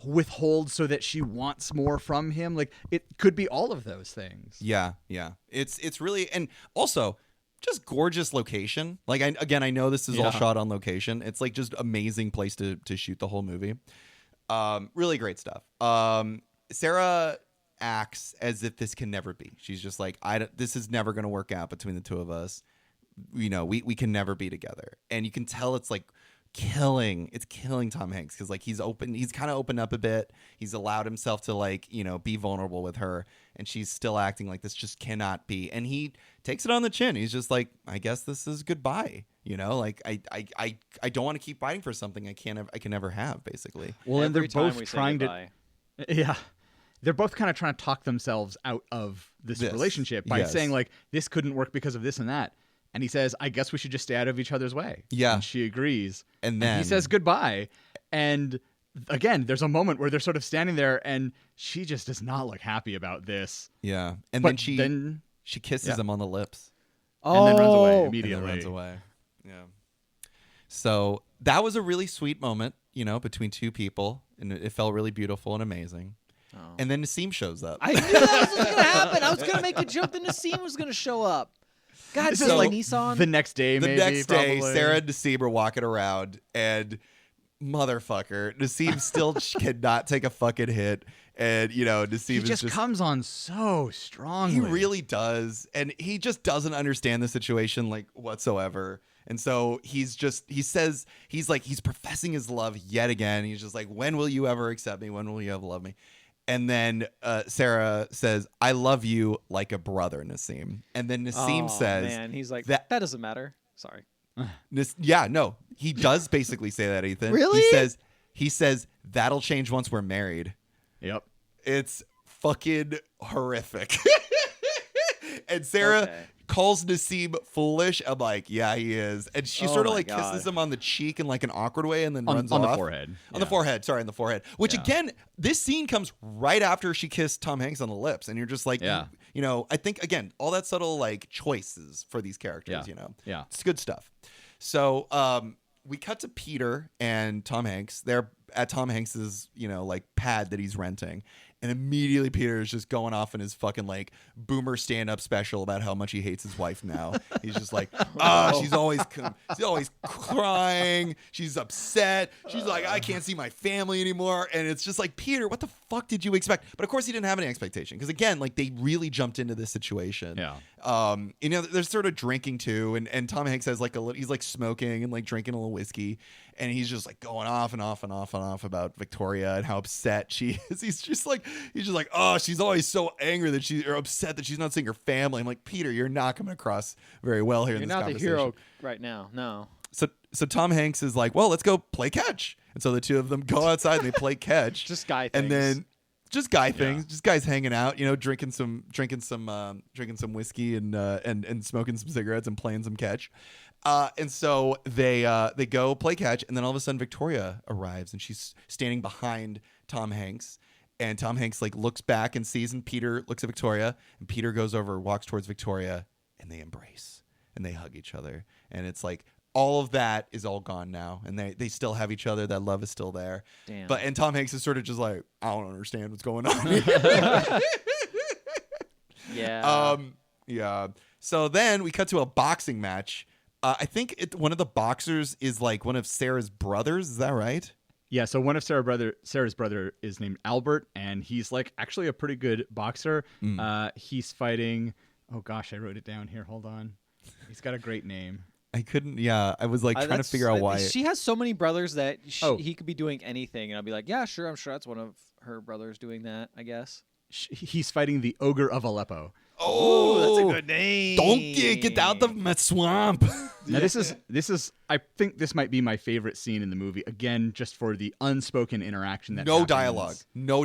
withhold so that she wants more from him? Like, it could be all of those things. Yeah. It's really, and also just gorgeous location. Like, I know this is all shot on location. It's like just amazing place to shoot the whole movie. Really great stuff. Sarah acts as if this can never be. She's just like, this is never going to work out between the two of us. We can never be together. And you can tell it's like killing Tom Hanks, because like he's kind of opened up a bit. He's allowed himself to like, be vulnerable with her, and she's still acting like this just cannot be. And he takes it on the chin. He's just like, I guess this is goodbye. Like I don't want to keep fighting for something I can never have, basically. Well, and they're both trying to they're both kind of trying to talk themselves out of this relationship by saying like, this couldn't work because of this and that. And he says, I guess we should just stay out of each other's way. Yeah. And she agrees. And then he says goodbye. And again, there's a moment where they're sort of standing there and she just does not look happy about this. Yeah. And but then she kisses him on the lips. And then runs away immediately. And then runs away. Yeah. So that was a really sweet moment, between two people. And it felt really beautiful and amazing. Oh. And then Nassim shows up. I knew that was going to happen. I was going to make a joke that Nassim was going to show up. God, this is like Nissan. The next day, maybe. The next day, probably. Sarah and Nassim are walking around, and motherfucker, Nassim still cannot take a fucking hit. And, Nassim just comes on so strongly. He really does. And he just doesn't understand the situation, like, whatsoever. And so he's professing his love yet again. He's just like, when will you ever accept me? When will you ever love me? And then Sarah says, I love you like a brother, Nassim. And then Nassim says, man, he's like, that doesn't matter. Sorry. Yeah, no, he does basically say that, Ethan. Really? He says, that'll change once we're married. Yep. It's fucking horrific. And Sarah calls Nassim foolish. I'm like, yeah, he is. And she sort of like kisses him on the cheek in like an awkward way and then runs off. On the forehead. On the forehead. Which again, this scene comes right after she kissed Tom Hanks on the lips. And you're just like, I think, again, all that subtle like choices for these characters, Yeah. It's good stuff. So we cut to Peter and Tom Hanks. They're at Tom Hanks's, like pad that he's renting. And immediately Peter is just going off in his fucking like boomer stand-up special about how much he hates his wife now. He's just like, she's always crying. She's upset. She's like, I can't see my family anymore. And it's just like, Peter, what the fuck did you expect? But of course he didn't have any expectation because again, like they really jumped into this situation. Yeah. They're sort of drinking too, and Tom Hanks has like he's like smoking and like drinking a little whiskey, and he's just like going off and off and off and off about Victoria and how upset she is. He's just like, oh, she's always so angry or upset that she's not seeing her family. I'm like, Peter, you're not coming across very well here in this conversation. You're not the hero right now. No. So Tom Hanks is like, well, let's go play catch, and so the two of them go outside and they play catch. Just guy things. And then. Just guy things, just guys hanging out, drinking some whiskey and smoking some cigarettes and playing some catch. And so they go play catch, and then all of a sudden Victoria arrives and she's standing behind Tom Hanks, and Tom Hanks like looks back and sees, and Peter looks at Victoria, and Peter goes over, walks towards Victoria, and they embrace and they hug each other, and it's like. All of that is all gone now, and they still have each other. That love is still there. Damn. And Tom Hanks is sort of just like, I don't understand what's going on. Yeah. Yeah. So then we cut to a boxing match. I think one of the boxers is like one of Sarah's brothers. Is that right? Yeah. So one of Sarah's brother is named Albert, and he's like actually a pretty good boxer. He's fighting. Oh gosh, I wrote it down here. Hold on. He's got a great name. I couldn't. Yeah, I was like trying to figure out why. She has so many brothers that he could be doing anything, and I'll be like, yeah, sure. I'm sure that's one of her brothers doing that. I guess he's fighting the Ogre of Aleppo. Oh, that's a good name. Donkey, get out of my swamp. Now this is. I think this might be my favorite scene in the movie. Again, just for the unspoken interaction that no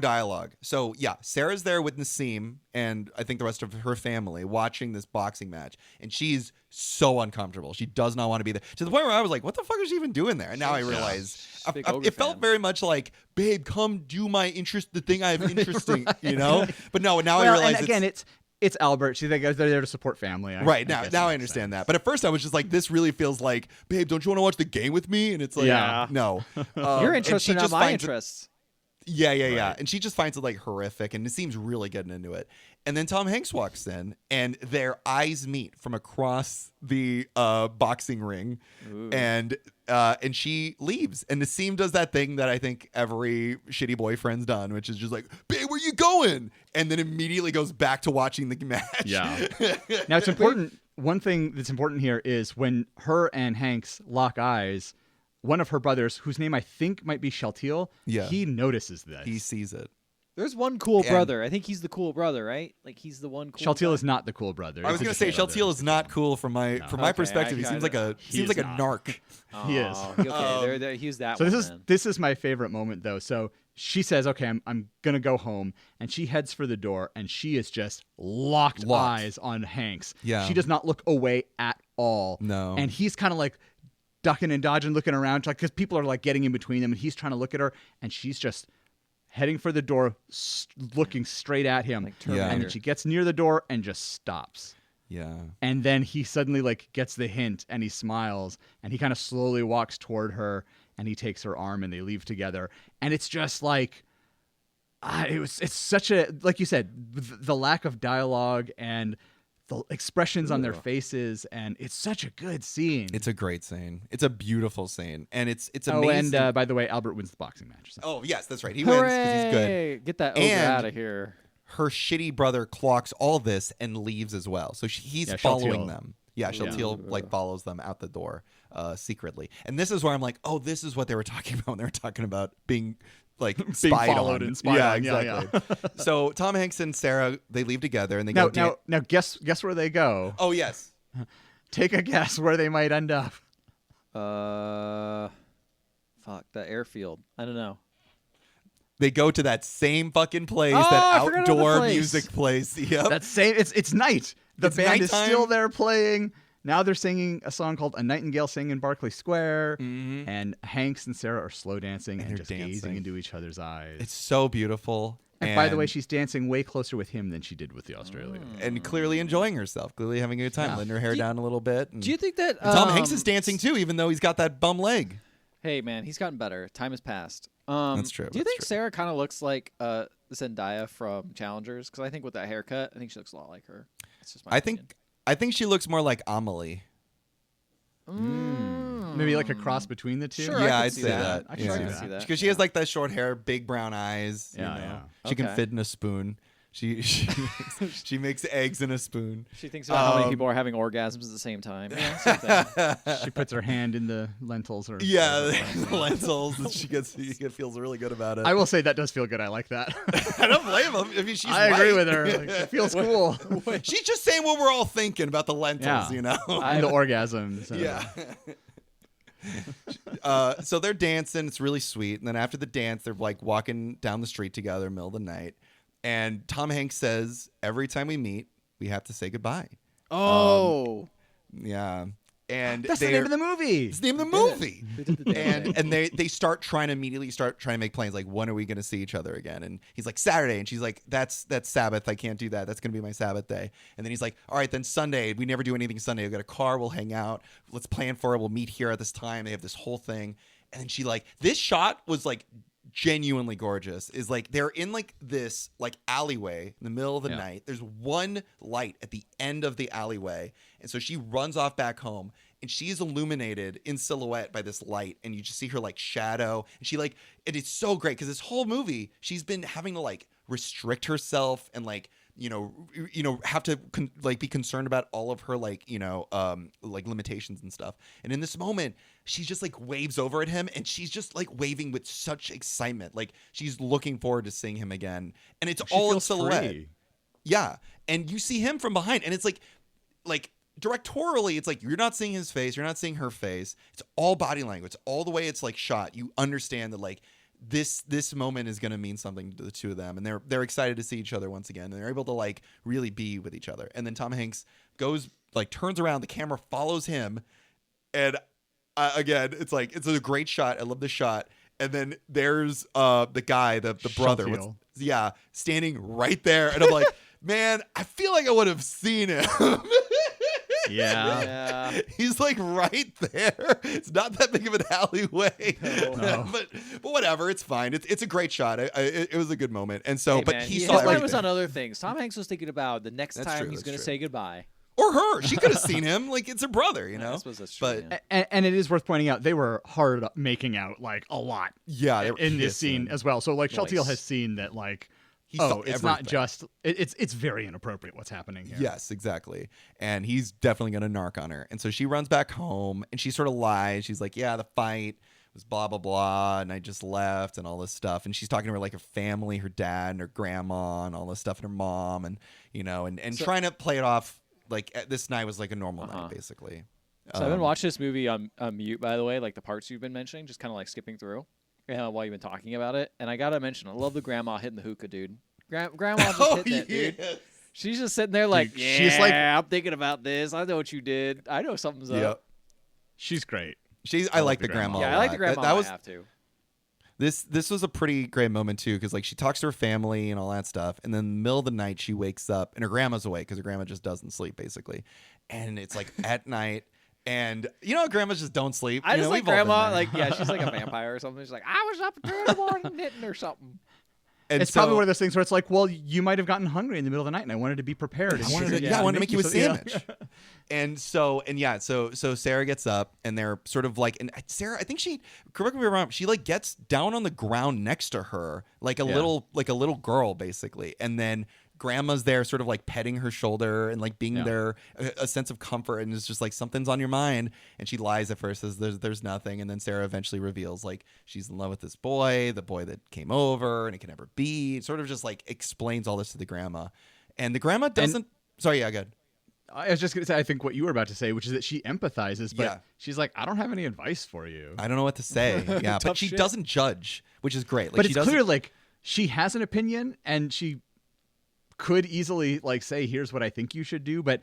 dialogue. So yeah, Sarah's there with Nassim and I think the rest of her family watching this boxing match, and she's so uncomfortable. She does not want to be there, to the point where I was like, "What the fuck is she even doing there?" And now I realize it felt very much like, "Babe, come do the thing I have interesting," But no, now I realize. And again, it's Albert. She's like, they're there to support family. Right. Now I understand that. But at first I was just like, this really feels like, babe, don't you want to watch the game with me? And it's like, no. You're interested in my interests. Yeah. And she just finds it like horrific, and it seems really getting into it. And then Tom Hanks walks in, and their eyes meet from across the boxing ring. Ooh. And she leaves. And Nassim does that thing that I think every shitty boyfriend's done, which is just like, babe, where you going? And then immediately goes back to watching the match. Yeah. Now it's important. One thing that's important here is when her and Hanks lock eyes, one of her brothers, whose name I think might be Shaltil, he notices this. He sees it. There's one cool brother. I think he's the cool brother, right? Like he's the one cool Shaltiel guy. is not the cool brother. I was going to say Shaltiel is not cool from my perspective. He seems like a narc. He is. Okay, he's that. So one, this is my favorite moment though. So she says, "Okay, I'm gonna go home," and she heads for the door, and she is just locked eyes on Hanks. Yeah, she does not look away at all. No, and he's kind of like ducking and dodging, looking around, like because people are like getting in between them, and he's trying to look at her, and she's just heading for the door, looking straight at him. Like and then she gets near the door and just stops. Yeah. And then he suddenly like gets the hint and he smiles and he kind of slowly walks toward her and he takes her arm and they leave together. And it's just like, it's such a, like you said, the lack of dialogue and the expressions on their faces, and it's such a good scene. It's a great scene. It's a beautiful scene, and it's amazing. And by the way, Albert wins the boxing match. So. Oh yes, that's right. He wins because he's good. Get that ogre out of here. Her shitty brother clocks all this and leaves as well. So he's following them. Yeah, Shaltiel like follows them out the door secretly. And this is where I'm like, oh, this is what they were talking about when they were talking about being like spied followed on. And spied on. Exactly. Yeah. So Tom Hanks and Sarah, they leave together and they go. Now guess where they go. Oh yes. Take a guess where they might end up. The airfield. I don't know. They go to that same fucking place, that outdoor music place. Yep. That same. It's night. The band is nighttime. still there playing. Now they're singing a song called "A Nightingale Sang in Berkeley Square," and Hanks and Sarah are slow dancing and just gazing into each other's eyes. It's so beautiful. And by the way, she's dancing way closer with him than she did with the Australian. And clearly enjoying herself, clearly having a good time, letting her hair down a little bit. Do you think that and Tom Hanks is dancing too, even though he's got that bum leg? Hey man, he's gotten better. Time has passed. That's true. Do you think Sarah kind of looks like Zendaya from Challengers? Because I think with that haircut, I think she looks a lot like her. That's just my opinion. I think she looks more like Amelie. Maybe like a cross between the two. Sure, yeah, I'd say that. I can see that. Because she has like that short hair, big brown eyes. Yeah, you know. yeah. She can fit in a spoon. She makes eggs in a spoon. She thinks about how many people are having orgasms at the same time. Yeah, same thing. She puts her hand in the lentils. Or the lentils. And she feels really good about it. I will say that does feel good. I like that. I don't blame him. I mean, I agree with her. Like, it feels cool. She's just saying what we're all thinking about the lentils, you know? And the orgasms. Yeah. So they're dancing. It's really sweet. And then after the dance, they're like walking down the street together, middle of the night. And Tom Hanks says, every time we meet, we have to say goodbye. Oh. Yeah. And that's the name of the movie. It's the name of the movie. and they start trying to make plans. Like, when are we going to see each other again? And he's like, Saturday. And she's like, that's Sabbath. I can't do that. That's going to be my Sabbath day. And then he's like, all right, then Sunday. We never do anything Sunday. We've got a car. We'll hang out. Let's plan for it. We'll meet here at this time. They have this whole thing. And then she like, this shot was like genuinely gorgeous. Is like they're in like this like alleyway in the middle of the night. There's one light at the end of the alleyway, and so she runs off back home, and she's illuminated in silhouette by this light, and you just see her like shadow, and she like, and it's so great because this whole movie she's been having to like restrict herself and like have to be concerned about all of her like limitations and stuff. And in this moment, she just like waves over at him, and she's just like waving with such excitement, like she's looking forward to seeing him again. And it's all in silhouette. Free. Yeah, and you see him from behind, and it's like directorially, it's like you're not seeing his face, you're not seeing her face. It's all body language, all the way it's like shot. You understand that like this moment is going to mean something to the two of them, and they're excited to see each other once again, and they're able to like really be with each other. And then Tom Hanks turns around, the camera follows him, and again, it's like it's a great shot. I love the shot. And then there's the guy, the brother, standing right there, and I'm like, man, I feel like I would have seen him. Yeah. He's like right there. It's not that big of an alleyway. No. but whatever, it's fine. It's a great shot. It was a good moment. And so, he saw everything. His was on other things. Tom Hanks was thinking about the next time he's going to say goodbye. Or her. She could have seen him. Like, it's her brother, you know? I suppose that's true. But, and it is worth pointing out, they were hard making out, like, a lot. Yeah. In this scene as well. So, like, Shaltiel has seen that, like, it's not just, it's very inappropriate what's happening here. Yes, exactly. And he's definitely going to narc on her. And so she runs back home, and she sort of lies. She's like, yeah, the fight. was blah blah blah, and I just left and all this stuff. And she's talking to her like her family, her dad and her grandma and all this stuff, and her mom, and and so, trying to play it off like this night was like a normal night basically. So I've been watching this movie on mute, by the way, like the parts you've been mentioning, just kind of like skipping through while you've been talking about it. And I gotta mention, I love the grandma hitting the hookah, dude. Grandma just hitting it, dude. She's just sitting there like, dude, she's like, I'm thinking about this. I know what you did. I know something's up. She's great. I like the grandma. Yeah, I like the grandma. That was, I have to. This was a pretty great moment too, because like she talks to her family and all that stuff, and then in the middle of the night she wakes up and her grandma's awake because her grandma just doesn't sleep basically, and it's like at night. And grandmas just don't sleep. I just like grandma, like she's like a vampire or something. She's like, I was up at 3 in the morning knitting or something. And it's probably one of those things where it's like, well, you might have gotten hungry in the middle of the night, and I wanted to be prepared. I wanted to make you a sandwich. And so Sarah gets up, and they're sort of like, and Sarah, I think she, correct me if I'm wrong, she like gets down on the ground next to her, like a little girl basically, and then grandma's there sort of like petting her shoulder and like being there, a sense of comfort, and it's just like something's on your mind. And she lies at first, says there's nothing, and then Sarah eventually reveals like she's in love with this boy, the boy that came over, and it can never be. It sort of just like explains all this to the grandma, and the grandma doesn't. Sorry, yeah, good. I was just gonna say, I think what you were about to say, which is that she empathizes, but she's like, I don't have any advice for you. I don't know what to say. Yeah, but she doesn't judge, which is great. Like, but it's clear like she has an opinion, and she could easily like say, here's what I think you should do, but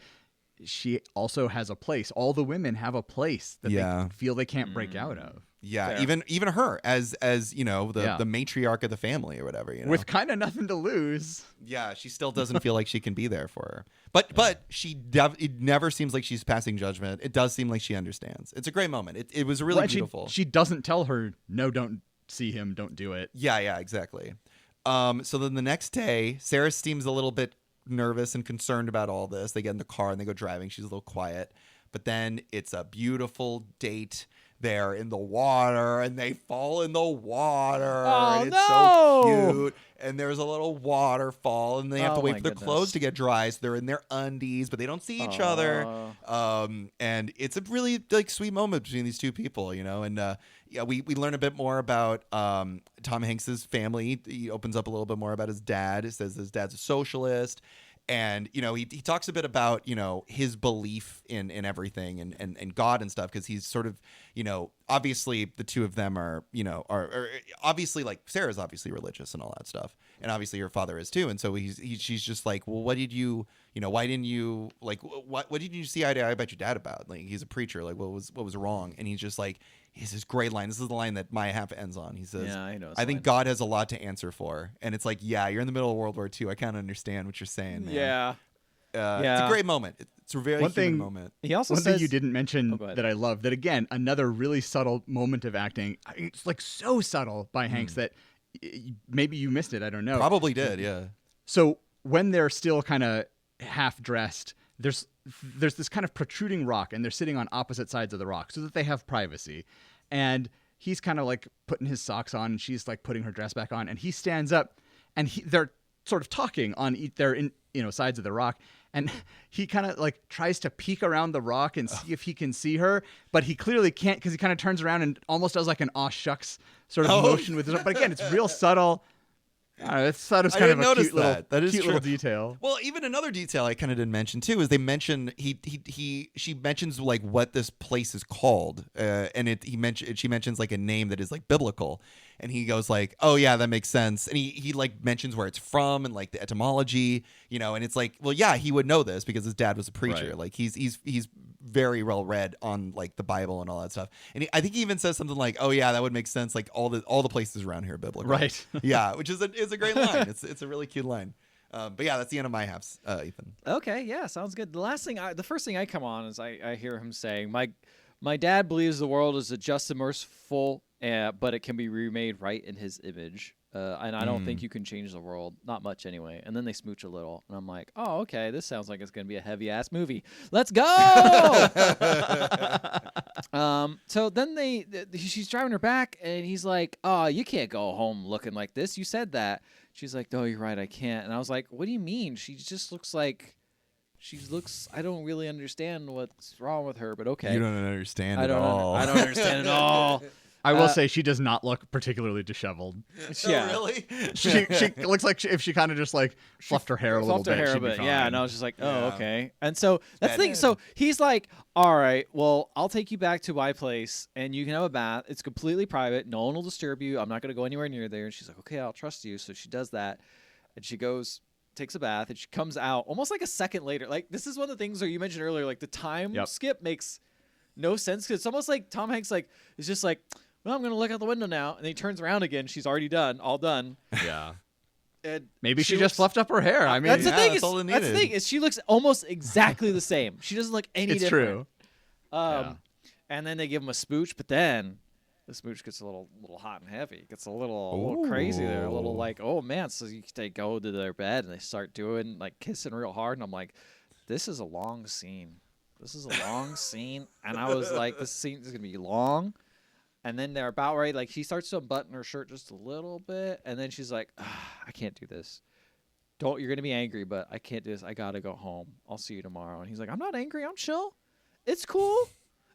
she also has a place. All the women have a place that they feel they can't break out of. Yeah, fair. even her as the matriarch of the family or whatever, with kind of nothing to lose. Yeah, she still doesn't feel like she can be there for her. But it never seems like she's passing judgment. It does seem like she understands. It's a great moment. It was really beautiful. She doesn't tell her, no, don't see him, don't do it. Yeah, exactly. So then the next day, Sarah seems a little bit nervous and concerned about all this. They get in the car and they go driving. She's a little quiet. But then it's a beautiful date. They're in the water and they fall in the water. Oh, and it's so cute. And there's a little waterfall and they have to wait for their clothes to get dry. So they're in their undies, but they don't see each other. And it's a really like sweet moment between these two people, and we learn a bit more about Tom Hanks's family. He opens up a little bit more about his dad. He says his dad's a socialist. And, he talks a bit about, his belief in everything and God and stuff, because he's sort of, obviously the two of them are obviously like Sarah's obviously religious and all that stuff. And obviously her father is too. And so she's just like, well, what did you, why didn't you like, what did you see eye to eye about your dad about? Like, he's a preacher. Like, what was wrong? And he's just like, he's this great line. This is the line that my half ends on. He says, I think God has a lot to answer for. And it's like, yeah, you're in the middle of World War II. I kind of understand what you're saying, man. Yeah. It's a great moment. It's a very human moment. He also says, thing you didn't mention that I love, that again, another really subtle moment of acting. It's like so subtle by Hanks that maybe you missed it. I don't know. Probably did, yeah. So when they're still kind of half dressed, there's this kind of protruding rock, and they're sitting on opposite sides of the rock so that they have privacy. And he's kind of like putting his socks on, and she's like putting her dress back on, and he stands up, and they're sort of talking on their sides of the rock, and he kind of like tries to peek around the rock and see if he can see her, but he clearly can't, because he kind of turns around and almost does like an aw shucks sort of motion with his. But again, it's real subtle. It's kind of a cute little detail. Well, even another detail I kind of didn't mention too is they mention she mentions like what this place is called, and she mentions like a name that is like biblical, and he goes like, oh yeah, that makes sense, and he like mentions where it's from and like the etymology, and it's like, well yeah, he would know this because his dad was a preacher, right. Like he's very well read on like the Bible and all that stuff, and I think he even says something like, oh yeah, that would make sense, like all the places around here are biblical, right? Yeah, which is a great line. It's a really cute line. But yeah, that's the end of my halves, Ethan. Okay, yeah, sounds good. The first thing I come on is I hear him saying, my dad believes the world is a just and merciful, but it can be remade right in his image. And I don't think you can change the world. Not much anyway. And then they smooch a little. And I'm like, oh, okay, this sounds like it's going to be a heavy-ass movie. Let's go! So then she's driving her back, and he's like, oh, you can't go home looking like this. You said that. She's like, no, you're right, I can't. And I was like, what do you mean? She just looks like... I don't really understand what's wrong with her, but okay. You don't understand at all. I don't understand at all. I will say she does not look particularly disheveled. Yeah. Oh, really? She looks like if she kind of just like fluffed her hair a little bit. She'd be fine. Yeah, and I was just like, oh, Yeah. okay. And so that's the thing. Bad. So he's like, all right, well, I'll take you back to my place, and you can have a bath. It's completely private. No one will disturb you. I'm not going to go anywhere near there. And she's like, okay, I'll trust you. So she does that, and she goes, takes a bath, and she comes out almost like a second later. Like, this is one of the things that you mentioned earlier, like the time skip makes no sense, because it's almost like Tom Hanks is just like, well, I'm going to look out the window now. And then he turns around again. She's already done, all done. Yeah. And maybe she just fluffed up her hair. I mean, that's the thing. that's all it That's the needed. thing is she looks almost exactly the same. She doesn't look any it's different. true. And then they give him a smooch, but then the smooch gets a little hot and heavy. It gets a little crazy there. A little like, oh man. So they go to their bed and they start doing like kissing real hard. And I'm like, this is a long scene. This is a long scene. And I was like, this scene is going to be long. And then they're about ready. Like, she starts to unbutton her shirt just a little bit. And then she's like, I can't do this. You're going to be angry, but I can't do this. I got to go home. I'll see you tomorrow. And he's like, I'm not angry. I'm chill. It's cool.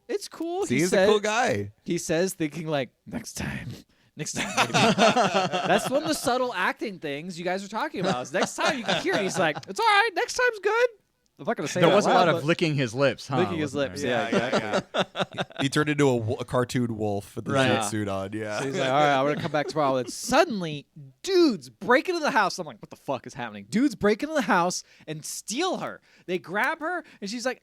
It's cool. He's a cool guy. He says, thinking like, next time. Next time, maybe. That's one of the subtle acting things you guys are talking about. Is next time you can hear it. He's like, it's all right. Next time's good. I'm not going to say There that was a loud, lot of but licking his lips, huh? licking his wasn't lips. there? Yeah, exactly. He turned into a cartoon wolf with the Right. short suit on. Yeah. So he's like, all right, I'm going to come back tomorrow. And suddenly, dudes break into the house. I'm like, what the fuck is happening? Dudes break into the house and steal her. They grab her, and she's like,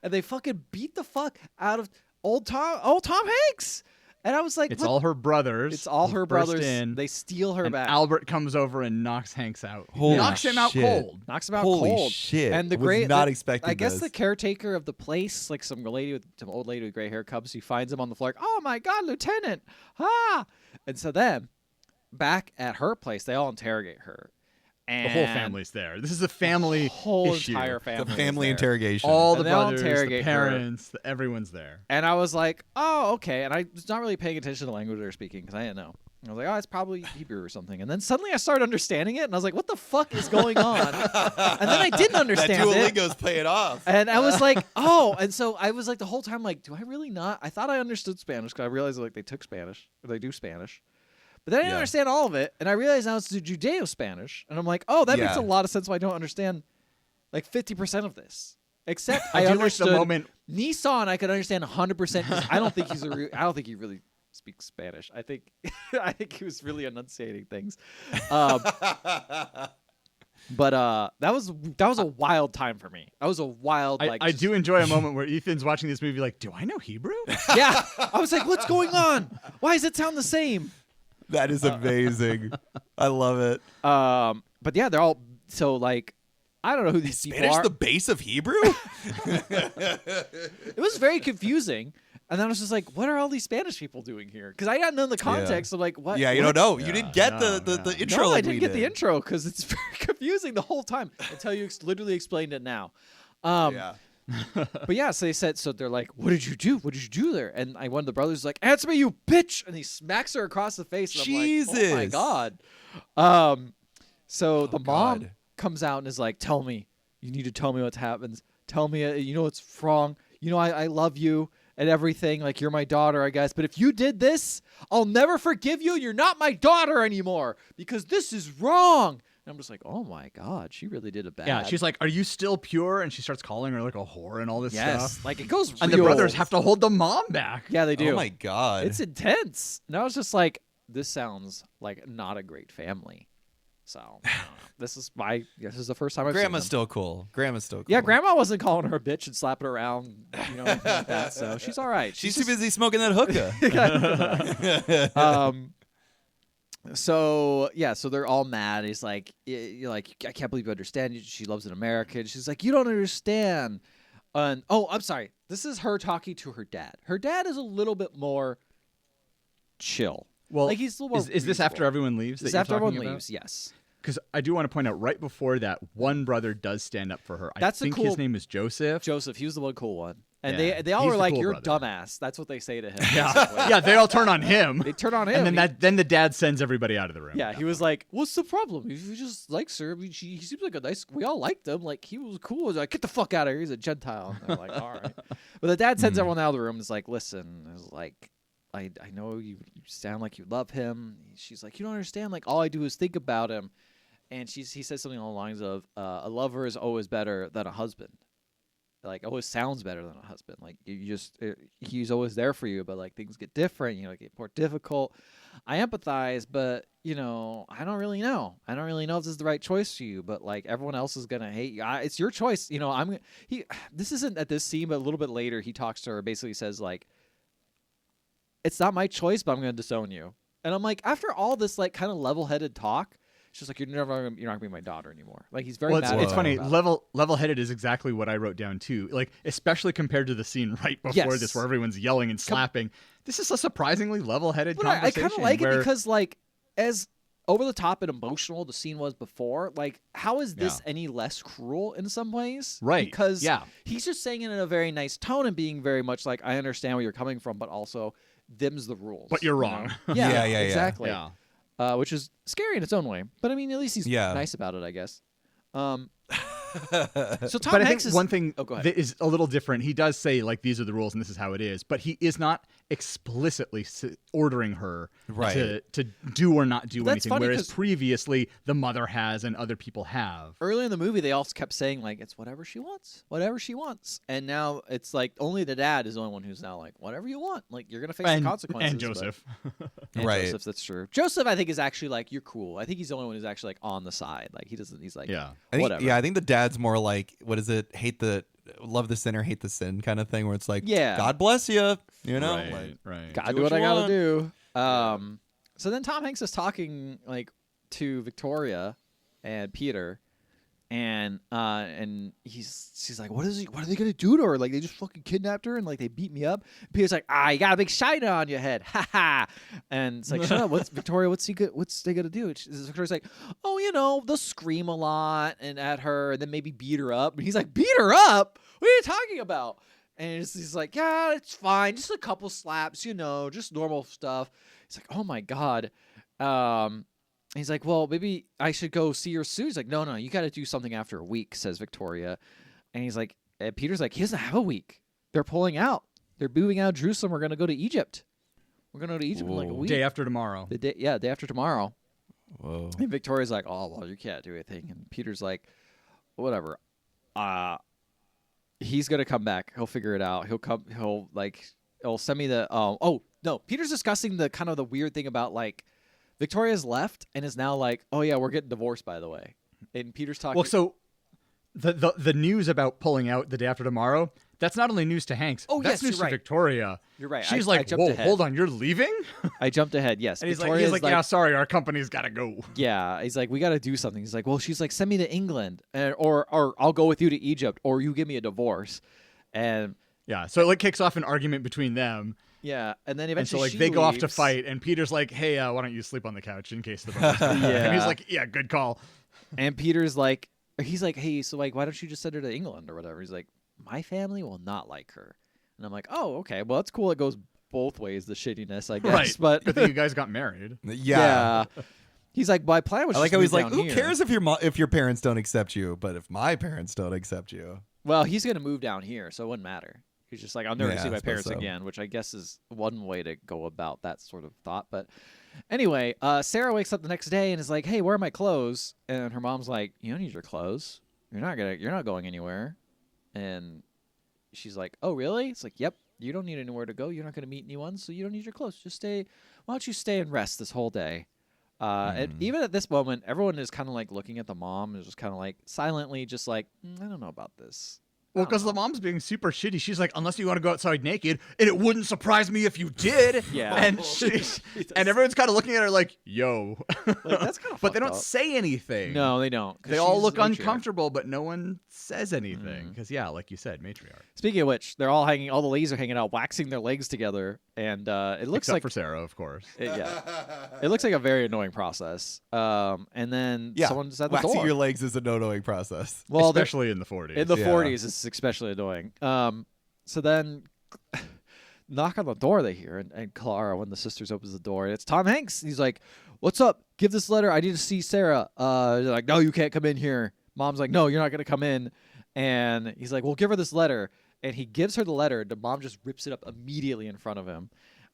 and they fucking beat the fuck out of old Tom Hanks. And I was like, It's what? all her brothers. It's all her burst brothers. in, They steal her and back. Albert comes over and knocks Hanks out. Holy Knocks him out shit. cold. Knocks him out Holy cold. shit. And the I was great, not expecting I guess this. the caretaker of the place, like some old lady with gray hair, comes. He finds him on the floor. Like, oh my God, Lieutenant! Ah! And so then, back at her place, they all interrogate her. And The whole family's there. This is a family whole issue. entire The family. family is there. interrogation. All the And they all brothers, the interrogate her. parents, everyone's there. And I was like, oh, okay. And I was not really paying attention to the language they were speaking because I didn't know. I was like, oh, it's probably Hebrew or something. And then suddenly I started understanding it, and I was like, what the fuck is going on? And then I didn't that understand it. Duolingo's paying off. And I was like, oh. And so I was like the whole time like, do I really not? I thought I understood Spanish because I realized like they took Spanish, or they do Spanish. But then I didn't understand all of it. And I realized now it's the Judeo-Spanish. And I'm like, oh, that makes a lot of sense why I don't understand like 50% of this. Except I do like understood the moment. Nissan, I could understand 100% because I don't think I don't think he really speaks Spanish. I think he was really enunciating things. But that was a wild time for me. That was a wild I do enjoy a moment where Ethan's watching this movie like, do I know Hebrew? Yeah. I was like, what's going on? Why does it sound the same? That is amazing. I love it. But yeah, they're all so like I don't know who these people Spanish are. the base of Hebrew? It was very confusing. And then I was just like, what are all these Spanish people doing here? Because I didn't know the context of like what. Yeah, you what? don't know. You didn't get the intro. No, like I didn't we get the did. intro because it's very confusing the whole time until you literally explained it now. Yeah. But yeah, so they said, so they're like, what did you do? What did you do there? And one of the brothers is like, answer me, you bitch! And he smacks her across the face. And Jesus. I'm like, oh my God. So the mom God. comes out and is like, tell me. You need to tell me what happens. Tell me, you know what's wrong. You know I love you and everything. Like, you're my daughter, I guess. But if you did this, I'll never forgive you. You're not my daughter anymore because this is wrong. And I'm just like, oh my God, she really did it bad. Yeah, she's like, are you still pure? And she starts calling her like a whore and all this stuff. Like it goes And the real- brothers have to hold the mom back. Yeah, they do. Oh my God. It's intense. And I was just like, this sounds like not a great family. So I don't know. This is the first time I've Grandma's seen them. still cool. Grandma's still cool. Yeah, Grandma wasn't calling her a bitch and slapping her around, anything like that. So she's all right. She's too busy smoking that hookah. So they're all mad. He's like, you're like, I can't believe you understand. She loves an American. She's like, you don't understand. And I'm sorry. This is her talking to her dad. Her dad is a little bit more chill. Well, like he's a little more is this after reasonable. everyone leaves? This is that you're after everyone talking about? leaves. Yes. Because I do want to point out right before that, one brother does stand up for her. That's I think his name is Joseph. Joseph, he was the one cool one. And Yeah, they all he's were the like, cool you're a brother. dumbass. That's what they say to him. Yeah, basically. yeah, they all turn on him. They turn on him. And then the dad sends everybody out of the room. Yeah, he was like, what's the problem? He just likes her. I mean, he seems like a nice... We all liked him. Like, he was cool. He was like, get the fuck out of here. He's a Gentile. And they're like, all right. But the dad sends everyone out of the room and is like, listen, there's like... I know you sound like you love him. She's like, you don't understand. Like, all I do is think about him. And he says something along the lines of, a lover is always better than a husband. Like, always sounds better than a husband. Like, he's always there for you, but like things get different, get more difficult. I empathize, but I don't really know. I don't really know if this is the right choice for you, but like everyone else is gonna hate you. It's your choice. This isn't at this scene, but a little bit later, he talks to her, basically says like, it's not my choice, but I'm gonna disown you. And I'm like, after all this like kind of level-headed talk, it's just like you're not gonna be my daughter anymore. Like he's very mad. It's funny. Level-headed is exactly what I wrote down too. Like especially compared to the scene right before this, where everyone's yelling and slapping. This is a surprisingly level-headed conversation. I kind of like it because like as over the top and emotional the scene was before, like how is this any less cruel in some ways? Right. Because he's just saying it in a very nice tone and being very much like, I understand where you're coming from, but also them's the rules. But you're wrong. Yeah, exactly. Yeah. Which is scary in its own way. But I mean, at least he's nice about it, I guess. So Tom Hanks one thing that is a little different. He does say like these are the rules and this is how it is, but he is not explicitly ordering her to do or not do anything. Whereas previously the mother has and other people have. Earlier in the movie, they all kept saying like it's whatever she wants, and now it's like only the dad is the only one who's now like whatever you want. Like you're gonna face the consequences. And Joseph, Joseph, that's true. Joseph, I think is actually like you're cool. I think he's the only one who's actually like on the side. Like he doesn't. He's like whatever. I think the dad's more like, what is it? Love the sinner, hate the sin kind of thing, where it's like, God bless you, right. Gotta do what I gotta do. So then Tom Hanks is talking like to Victoria and Peter, and she's like, what are they gonna do to her? Like they just fucking kidnapped her and like they beat me up. Peter's like, you got a big shiner on your head, ha ha. And it's like, shut up, what's they gonna do? Victoria's like, they'll scream a lot and at her and then maybe beat her up. And he's like, beat her up? What are you talking about? And he's like, yeah, it's fine, just a couple slaps, just normal stuff. He's like, oh my god. He's like, well, maybe I should go see her soon. He's like, no, you got to do something after a week, says Victoria. And he's like, Peter's like, he doesn't have a week. They're pulling out. They're moving out of Jerusalem. We're going to go to Egypt. We're going to go to Egypt in like a week. Day after tomorrow. Day after tomorrow. Whoa. And Victoria's like, oh, well, you can't do anything. And Peter's like, whatever. He's going to come back. He'll figure it out. He'll send me the, oh, no. Peter's discussing the kind of the weird thing about like, Victoria's left and is now like, oh yeah, we're getting divorced, by the way. And Peter's talking. Well, so the news about pulling out the day after tomorrow, that's not only news to Hanks. Oh, that's news to Victoria. You're right. She's like, whoa, hold on, you're leaving? I jumped ahead. Yes. And he's like, yeah, sorry, our company's got to go. Yeah. He's like, we got to do something. He's like, well, she's like, send me to England, or I'll go with you to Egypt, or you give me a divorce. And yeah, so it like kicks off an argument between them. Yeah, and then eventually they go off to fight, and Peter's like, "Hey, why don't you sleep on the couch in case the brothers And he's like, "Yeah, good call." And Peter's like, he's like, "Hey, so like, why don't you just send her to England or whatever?" He's like, "My family will not like her," and I'm like, "Oh, okay, well, that's cool. It goes both ways, the shittiness, I guess." Right. But good thing you guys got married. Yeah. He's like, "My plan was." I like how he's like, "Who here. cares if your parents don't accept you, but if my parents don't accept you?" Well, he's gonna move down here, so it wouldn't matter. He's just like, I'll never see my parents again, which I guess is one way to go about that sort of thought. But anyway, Sarah wakes up the next day and is like, hey, where are my clothes? And her mom's like, you don't need your clothes. You're not going anywhere. And she's like, oh, really? It's like, yep, you don't need anywhere to go. You're not going to meet anyone, so you don't need your clothes. Just stay. Why don't you stay and rest this whole day? And even at this moment, everyone is kind of like looking at the mom and is just kind of like silently just like, I don't know about this. Well, because the mom's being super shitty. She's like, unless you want to go outside naked, and it wouldn't surprise me if you did. Yeah. And and everyone's kind of looking at her like, yo. Like, that's kind of But they don't say anything. No, they don't. They all look uncomfortable, but no one says anything. Because, yeah, like you said, matriarch. Speaking of which, they're all all the ladies are hanging out, waxing their legs together. And it looks Except like. for Sarah, of course. It looks like a very annoying process. And then someone's at the door. Waxing your legs is a no-knowing process. Well, especially in the 40s. In the 40s, it's especially annoying. So then, knock on the door they hear, and Clara, when the sisters opens the door, and it's Tom Hanks. He's like, "What's up? Give this letter. I need to see Sarah." They're like, "No, you can't come in here." Mom's like, "No, you're not gonna come in." And he's like, "Well, give her this letter." And he gives her the letter. The mom just rips it up immediately in front of him.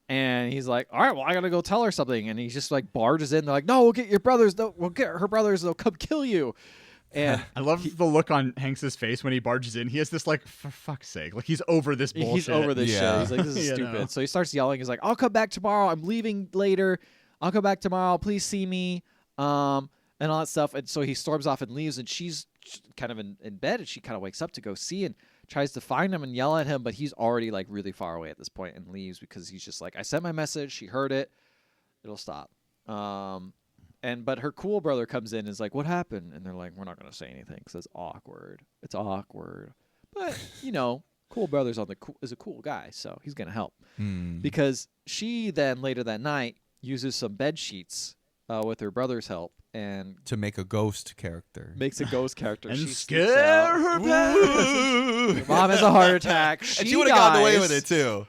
And he's like, all right, well, I got to go tell her something. And he just like barges in. They're like, no, we'll get your brothers. We'll get her brothers. They'll come kill you. And I love the look on Hanks's face when he barges in. He has this like, for fuck's sake, like he's over this bullshit. He's over this shit. He's like, this is stupid. No. So he starts yelling. He's like, I'll come back tomorrow. I'm leaving later. I'll come back tomorrow. Please see me. And all that stuff. And so he storms off and leaves. And she's kind of in bed. And she kind of wakes up to go see and tries to find him and yell at him. But he's already like really far away at this point and leaves because he's just like, I sent my message. She heard it. It'll stop. But her cool brother comes in and is like, what happened? And they're like, we're not going to say anything because it's awkward. It's awkward. But, cool brother's is a cool guy, so he's going to help. Because she then, later that night, uses some bed sheets with her brother's help and to make a ghost character. Makes a ghost character. And she scare her parents. Her mom has a heart attack. And she would have gotten away with it, too.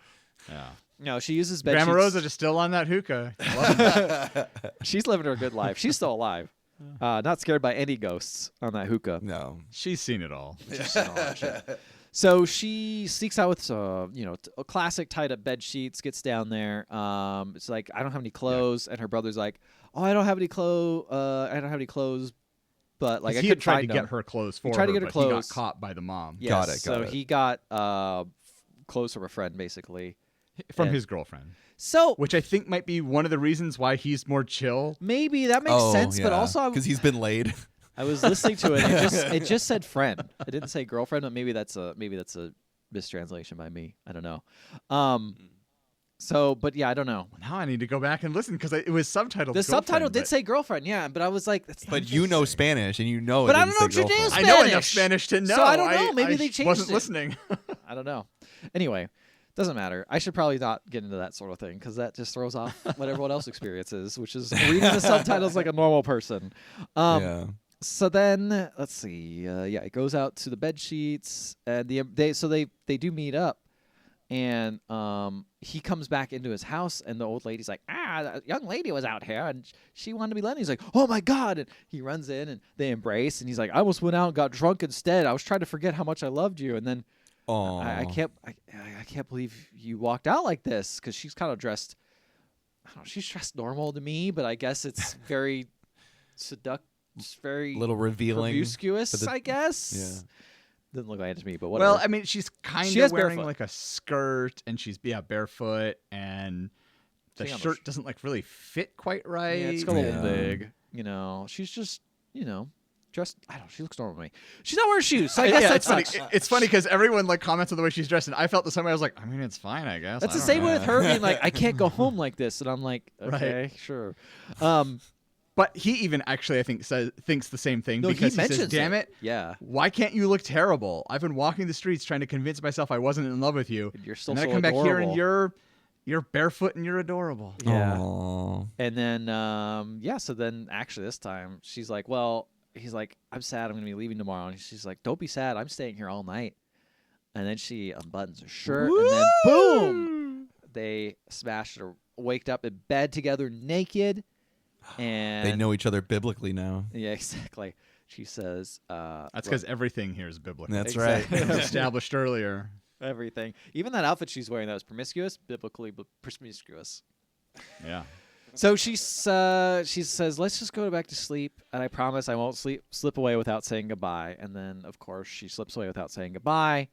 Yeah. No, she uses bed Grandma sheets. Rosa just still on that hookah. She's living her good life. She's still alive. Not scared by any ghosts on that hookah. No. She's seen it all. She's seen all that shit. So she sneaks out with a classic tied up bed sheets, gets down there. It's like, I don't have any clothes. And her brother's like, oh, I don't have any clothes. But like, I he couldn't had tried find to them. get her clothes for He tried to her, get her but he got clothes. caught by the mom. Yes, Got it. So he got clothes from a friend, basically. From And- his girlfriend. So Which I think might be one of the reasons why he's more chill. maybe that makes sense, but also because he's been laid. I was listening to it. And it just said friend. It didn't say girlfriend, but maybe that's a mistranslation by me. I don't know. But yeah, I don't know. Now I need to go back and listen because it was subtitled. The subtitle girlfriend, did but say girlfriend, yeah, but I was like, that's not But what you they know say. Spanish, and you know. But it I didn't don't know say girlfriend. Traditional I know enough Spanish. Spanish to know. So I don't know. Maybe they changed wasn't it. listening. I don't know. Anyway, doesn't matter. I should probably not get into that sort of thing because that just throws off what everyone else experiences, which is reading the subtitles like a normal person. Yeah. So then, let's see. It goes out to the bed sheets, and they do meet up, and he comes back into his house, and the old lady's like, a young lady was out here, and she wanted to be let in. He's like, oh my god! And he runs in, and they embrace, and he's like, I almost went out and got drunk instead. I was trying to forget how much I loved you, and then I can't believe you walked out like this because she's kind of dressed. I don't know. She's dressed normal to me, but I guess it's very seductive. It's very little revealing, promiscuous, I guess. Yeah. Doesn't look like it to me, but whatever. Well, I mean, she's kind She of has wearing barefoot. like a skirt, and she's barefoot, and the Hang on, shirt doesn't like really fit quite right. yeah, it's a little Yeah. big. She's just dressed. I don't know. She looks normal to me. She's not wearing shoes, so I guess yeah, that's it's funny. It's funny because everyone like comments on the way she's dressed, and I felt the same way. I was like, I mean, it's fine, I guess. That's I the don't same know. way with her being like, I can't go home like this, and I'm like, Right. okay, sure. But he even actually, I think, thinks the same thing No, because he he says, mentions "Damn it, Yeah. why can't you look terrible? I've been walking the streets trying to convince myself I wasn't in love with you, And you're still and then so I come back here and adorable." you're barefoot and you're adorable." Yeah. Aw. And then, so then actually this time she's like, well, he's like, I'm sad. I'm going to be leaving tomorrow. And she's like, don't be sad. I'm staying here all night. And then she unbuttons her shirt and then boom, they smashed her, waked up in bed together naked. And They know each other biblically now. Yeah, exactly. She says, That's because everything here is biblical. That's Exactly. It was established earlier. everything. Even that outfit she's wearing that was promiscuous, biblically promiscuous. Yeah. So she says, let's just go back to sleep, and I promise I won't slip away without saying goodbye. And then, of course, she slips away without saying goodbye.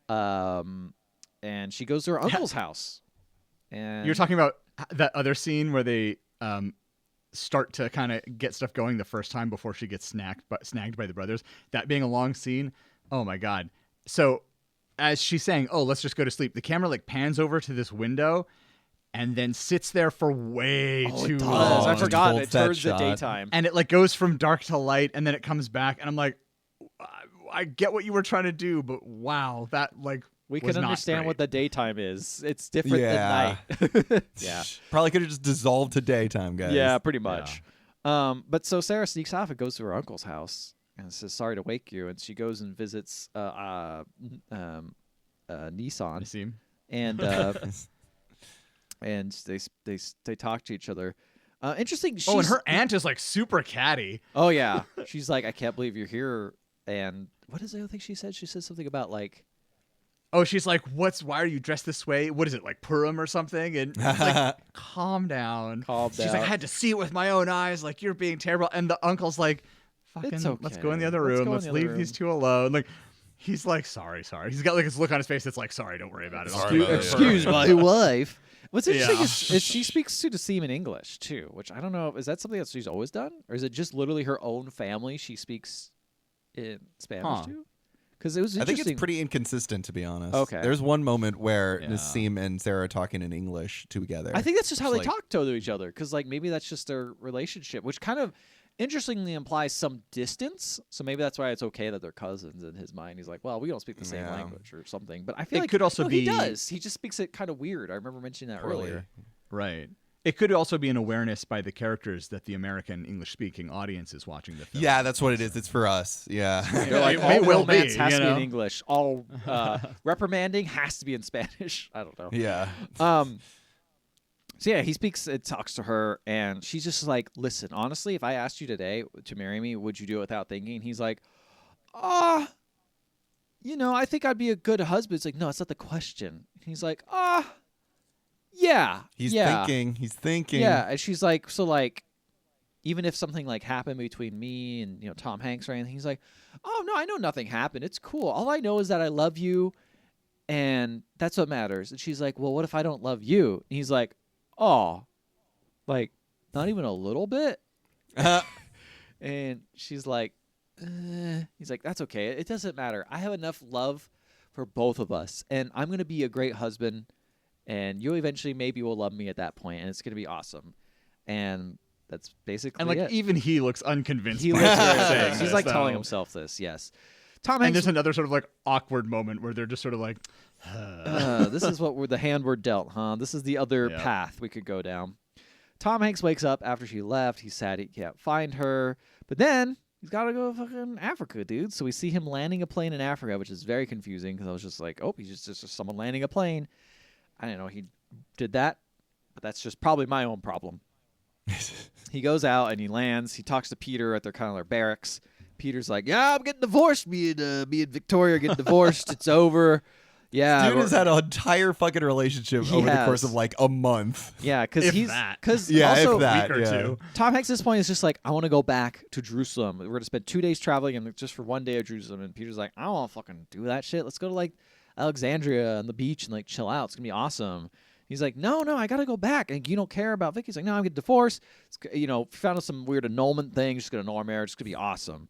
And she goes to her uncle's house. And You're talking about that other scene where they start to kind of get stuff going the first time before she gets snagged by the brothers. That being a long scene. Oh my God. So as she's saying, oh, let's just go to sleep, the camera like pans over to this window and then sits there for way too does. long. I just forgot. holds It that turns the shot. daytime. And it like goes from dark to light and then it comes back and I'm like, I get what you were trying to do, but wow, that like We was can not understand great. what the daytime is. It's different Yeah. than night. Yeah. Probably could have just dissolved to daytime, guys. Yeah, pretty much. But so Sarah sneaks off and goes to her uncle's house and says, sorry to wake you. And she goes and visits Nissan. I see. And and they talk to each other. Interesting. Oh, and her aunt is like super catty. Oh, yeah. She's like, I can't believe you're here. And what is the other thing she said? She said something about like, oh, she's like, why are you dressed this way? What is it, like Purim or something? And he's like, calm down. She's like, I had to see it with my own eyes. Like, you're being terrible. And the uncle's like, fucking, It's okay. let's go in the other room. Let's leave these two alone. Like, he's like, sorry. He's got like this look on his face that's like, sorry, don't worry about it. Excuse my wife. What's interesting is she speaks to Nassim in English too, which I don't know. Is that something that she's always done, or is it just literally her own family she speaks in Spanish to? Because it was interesting. I think it's pretty inconsistent, to be honest. Okay. There's one moment where Nassim and Sarah are talking in English together. I think that's just how they talk to each other, because like maybe that's just their relationship, which kind of interestingly implies some distance. So maybe that's why it's okay that they're cousins in his mind. He's like, well, we don't speak the same language or something. But I feel like could also be he does. He just speaks it kind of weird. I remember mentioning that earlier. Right. It could also be an awareness by the characters that the American English-speaking audience is watching the film. Yeah, that's what it is. It's for us. Yeah. They're like, all romance has to be in English. All reprimanding has to be in Spanish. I don't know. Yeah. So yeah, he talks to her, and she's just like, listen, honestly, if I asked you today to marry me, would you do it without thinking? He's like, I think I'd be a good husband. It's like, no, it's not the question. He's like, yeah. He's thinking. Yeah, and she's like, so like, even if something like happened between me and Tom Hanks or anything, he's like, oh no, I know nothing happened. It's cool. All I know is that I love you, and that's what matters. And she's like, well, what if I don't love you? And he's like, oh, like not even a little bit. And she's like, he's like, that's okay. It doesn't matter. I have enough love for both of us, and I'm gonna be a great husband. And you eventually maybe will love me at that point, and it's gonna be awesome. And that's basically it. Even he looks unconvinced. He's like telling himself this. Yes, Tom Hanks. And there's another sort of like awkward moment where they're just sort of like, this is what the hand we're dealt, huh? This is the other path we could go down. Tom Hanks wakes up after she left. He's sad he can't find her, but then he's got to go to fucking Africa, dude. So we see him landing a plane in Africa, which is very confusing because I was just like, oh, he's just someone landing a plane. I didn't know he did that, but that's just probably my own problem. He goes out and he lands. He talks to Peter at their barracks. Peter's like, yeah, I'm getting divorced. Me and Victoria are getting divorced. It's over. Yeah, dude has had an entire fucking relationship over the course of like a month. Yeah, because Tom Hanks at this point is just like, I want to go back to Jerusalem. We're gonna spend 2 days traveling and just for 1 day of Jerusalem. And Peter's like, I don't want to fucking do that shit. Let's go to like Alexandria on the beach and like chill out. It's gonna be awesome. He's like, no, I gotta go back. And you don't care about Vicky. He's like, no, I'm getting divorced. Found out some weird annulment thing. Just gonna annul our marriage. It's gonna be awesome.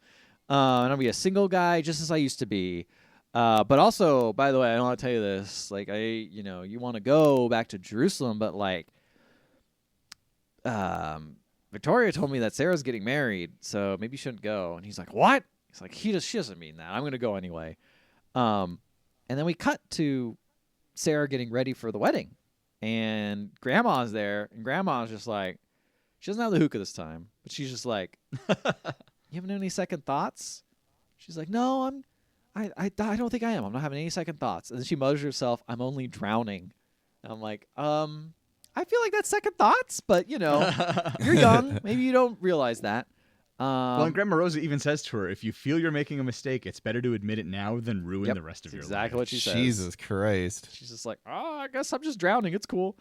And I'll be a single guy, just as I used to be. But also, by the way, I don't want to tell you this. Like, you want to go back to Jerusalem, but like, Victoria told me that Sarah's getting married, so maybe you shouldn't go. And he's like, what? He's like, she doesn't mean that. I'm gonna go anyway. And then we cut to Sarah getting ready for the wedding. And Grandma's there. And Grandma's just like, she doesn't have the hookah this time. But she's just like, you haven't had any second thoughts? She's like, no, I don't think I am. I'm not having any second thoughts. And then she mutters to herself, I'm only drowning. And I'm like, I feel like that's second thoughts. But, you're young. Maybe you don't realize that. And Grandma Rosa even says to her, if you feel you're making a mistake, it's better to admit it now than ruin the rest of your life. Exactly what she says. Jesus Christ. She's just like, I guess I'm just drowning. It's cool.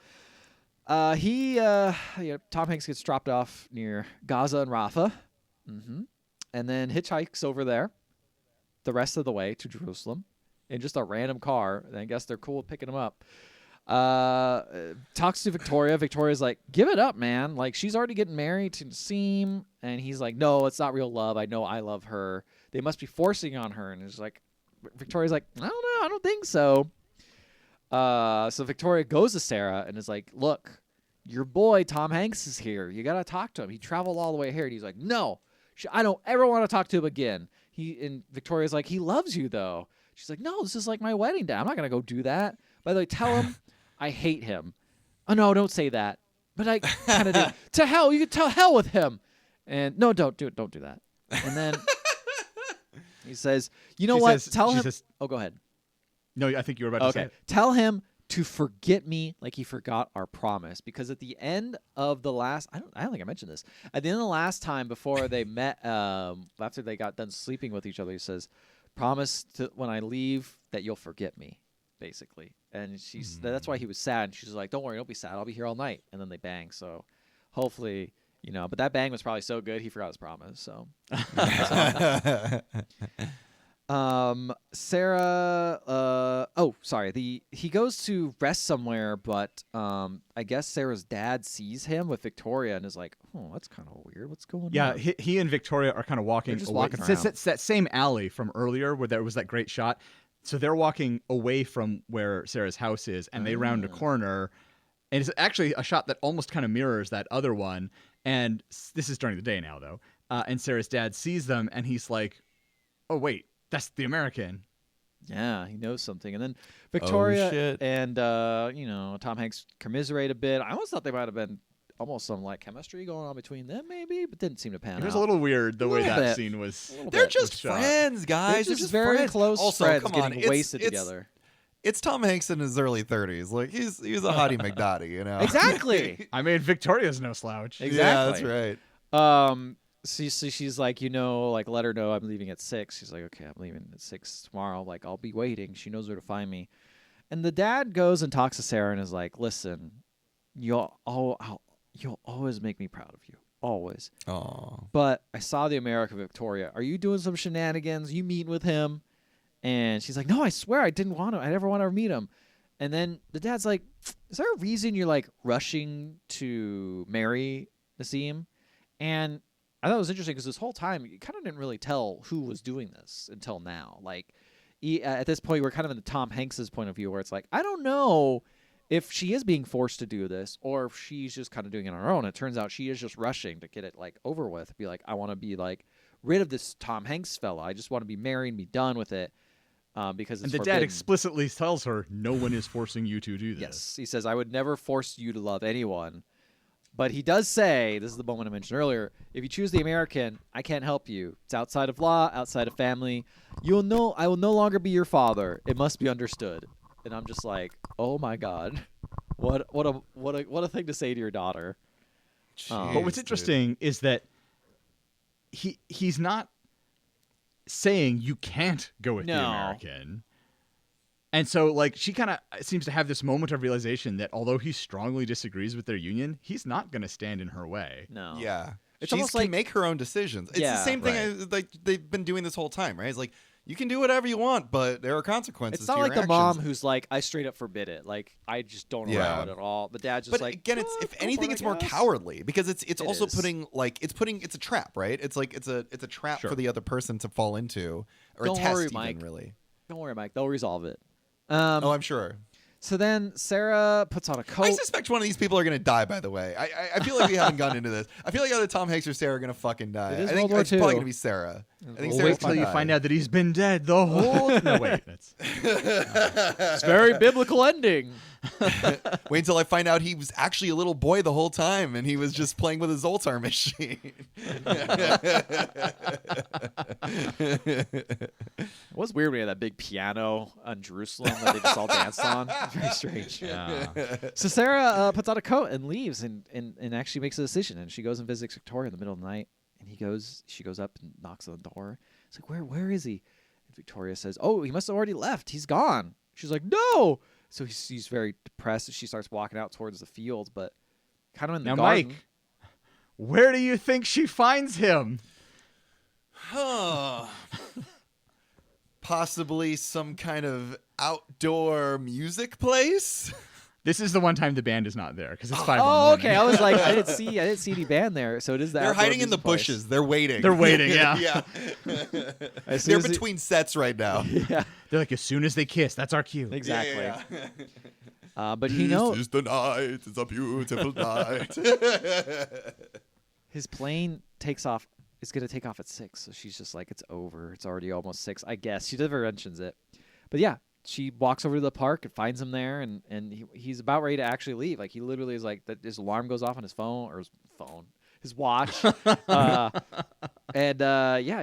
Tom Hanks gets dropped off near Gaza and Rafah. Mm-hmm. And then hitchhikes over there the rest of the way to Jerusalem in just a random car. And I guess they're cool with picking him up. Talks to Victoria. Victoria's like, give it up, man. Like, she's already getting married to Nassim. And he's like, no, it's not real love. I know I love her. They must be forcing on her. And it's like, Victoria's like, I don't know. I don't think so. So Victoria goes to Sarah and is like, look, your boy Tom Hanks is here. You got to talk to him. He traveled all the way here. And he's like, no, I don't ever want to talk to him again. And Victoria's like, he loves you, though. She's like, no, this is like my wedding day. I'm not going to go do that. By the way, tell him I hate him. Oh, no, don't say that. But I kind of do. To hell. You can tell hell with him. And no, don't do it. Don't do that. And then he says, you know what? Tell him. Oh, go ahead. No, I think you were about to say it. Tell him to forget me like he forgot our promise. Because at the end of the last, I don't think I mentioned this. At the end of the last time before they met, after they got done sleeping with each other, he says, promise to when I leave that you'll forget me. basically. And that's why he was sad. And she's like, don't worry, don't be sad. I'll be here all night. And then they bang. So hopefully, but that bang was probably so good he forgot his promise. So Sarah, he goes to rest somewhere, but I guess Sarah's dad sees him with Victoria and is like, oh, that's kind of weird. What's going on? Yeah, he and Victoria are kind of walking just away. walking around. It's that same alley from earlier where there was that great shot. So they're walking away from where Sarah's house is, and they round a corner. And it's actually a shot that almost kind of mirrors that other one. And this is during the day now, though. And Sarah's dad sees them, and he's like, oh, wait, that's the American. Yeah, he knows something. And then Victoria and, Tom Hanks commiserate a bit. I almost thought they might have been almost some like chemistry going on between them, maybe, but didn't seem to pan out. It was a little weird the way that scene was. They're just friends, guys. They're just very friends. close also, friends come getting on. wasted together. It's Tom Hanks in his early 30s. Like he's a hottie McDottie, Exactly. I mean, Victoria's no slouch. Exactly. Yeah, that's right. So she's like, let her know I'm leaving at 6. She's like, okay, I'm leaving at 6 tomorrow. Like, I'll be waiting. She knows where to find me. And the dad goes and talks to Sarah and is like, listen, you'll always make me proud of you. Always. Aww. But I saw the America Victoria. Are you doing some shenanigans? You meeting with him? And she's like, no, I swear I didn't want to. I never want to meet him. And then the dad's like, is there a reason you're like rushing to marry Nassim? And I thought it was interesting because this whole time you kind of didn't really tell who was doing this until now. Like at this point, we're kind of in the Tom Hanks's point of view where it's like, I don't know if she is being forced to do this or if she's just kind of doing it on her own. It turns out she is just rushing to get it like over with. Be like, I want to be like rid of this Tom Hanks fella. I just want to be married and be done with it. Because it's and the forbidden. dad explicitly tells her, no one is forcing you to do this. Yes, he says, I would never force you to love anyone. But he does say, this is the moment I mentioned earlier, if you choose the American, I can't help you. It's outside of law, outside of family. I will no longer be your father. It must be understood. And I'm just like, oh my God, what a thing to say to your daughter. Jeez, but what's interesting is that he's not saying you can't go with the American. And so, like, she kind of seems to have this moment of realization that although he strongly disagrees with their union, he's not going to stand in her way. No. Yeah. It's She almost can like make her own decisions. It's Yeah, the same thing as, like they've been doing this whole time, right? It's like, you can do whatever you want, but there are consequences it's not to your like the actions. mom who's like, I straight up forbid it. Like, I just don't allow Yeah. it at all. The dad's just But like, again, it's "Oh, if go for anything, it, it's I more guess." cowardly because it's It also is. it's a trap, right? It's like it's a trap Sure. for the other person to fall into or Don't a test worry, even, Mike. really. Don't worry, Mike. They'll resolve it. Oh, I'm sure. So then Sarah puts on a coat. I suspect one of these people are going to die, by the way. I feel like we haven't gotten into this. I feel like either Tom Hanks or Sarah are going to fucking die. It is I think World War it's probably II. going to be Sarah. I think Well, Sarah's wait till gonna you die. find out that he's been dead the whole... No, wait. That's... It's very biblical ending. Wait until I find out he was actually a little boy the whole time and he was just playing with his Zoltar machine. It was weird when he had that big piano on Jerusalem that they just all danced on. Very strange. Yeah. So Sarah puts on a coat and leaves and actually makes a decision. And she goes and visits Victoria in the middle of the night. And she goes up and knocks on the door. It's like, where is he? And Victoria says, oh, he must have already left. He's gone. She's like, no. So he's very depressed. She starts walking out towards the fields, but kind of in the Now, garden. Mike, where do you think she finds him? Possibly some kind of outdoor music place. This is the one time the band is not there because it's 5 in the Oh, morning. okay. I was like, I didn't see any band there. So it is that They're hiding in the bushes. They're waiting. They're waiting, yeah. yeah. As soon They're as between sets right now. Yeah, They're like, as soon as they kiss, that's our cue. exactly. Yeah. But he knows This is the night. It's a beautiful night. his plane takes off. It's gonna take off at 6. So she's just like, it's over. It's already almost 6. I guess she never mentions it. But yeah, she walks over to the park and finds him there, and he's about ready to actually leave. Like he literally is like, his alarm goes off on his his watch, yeah,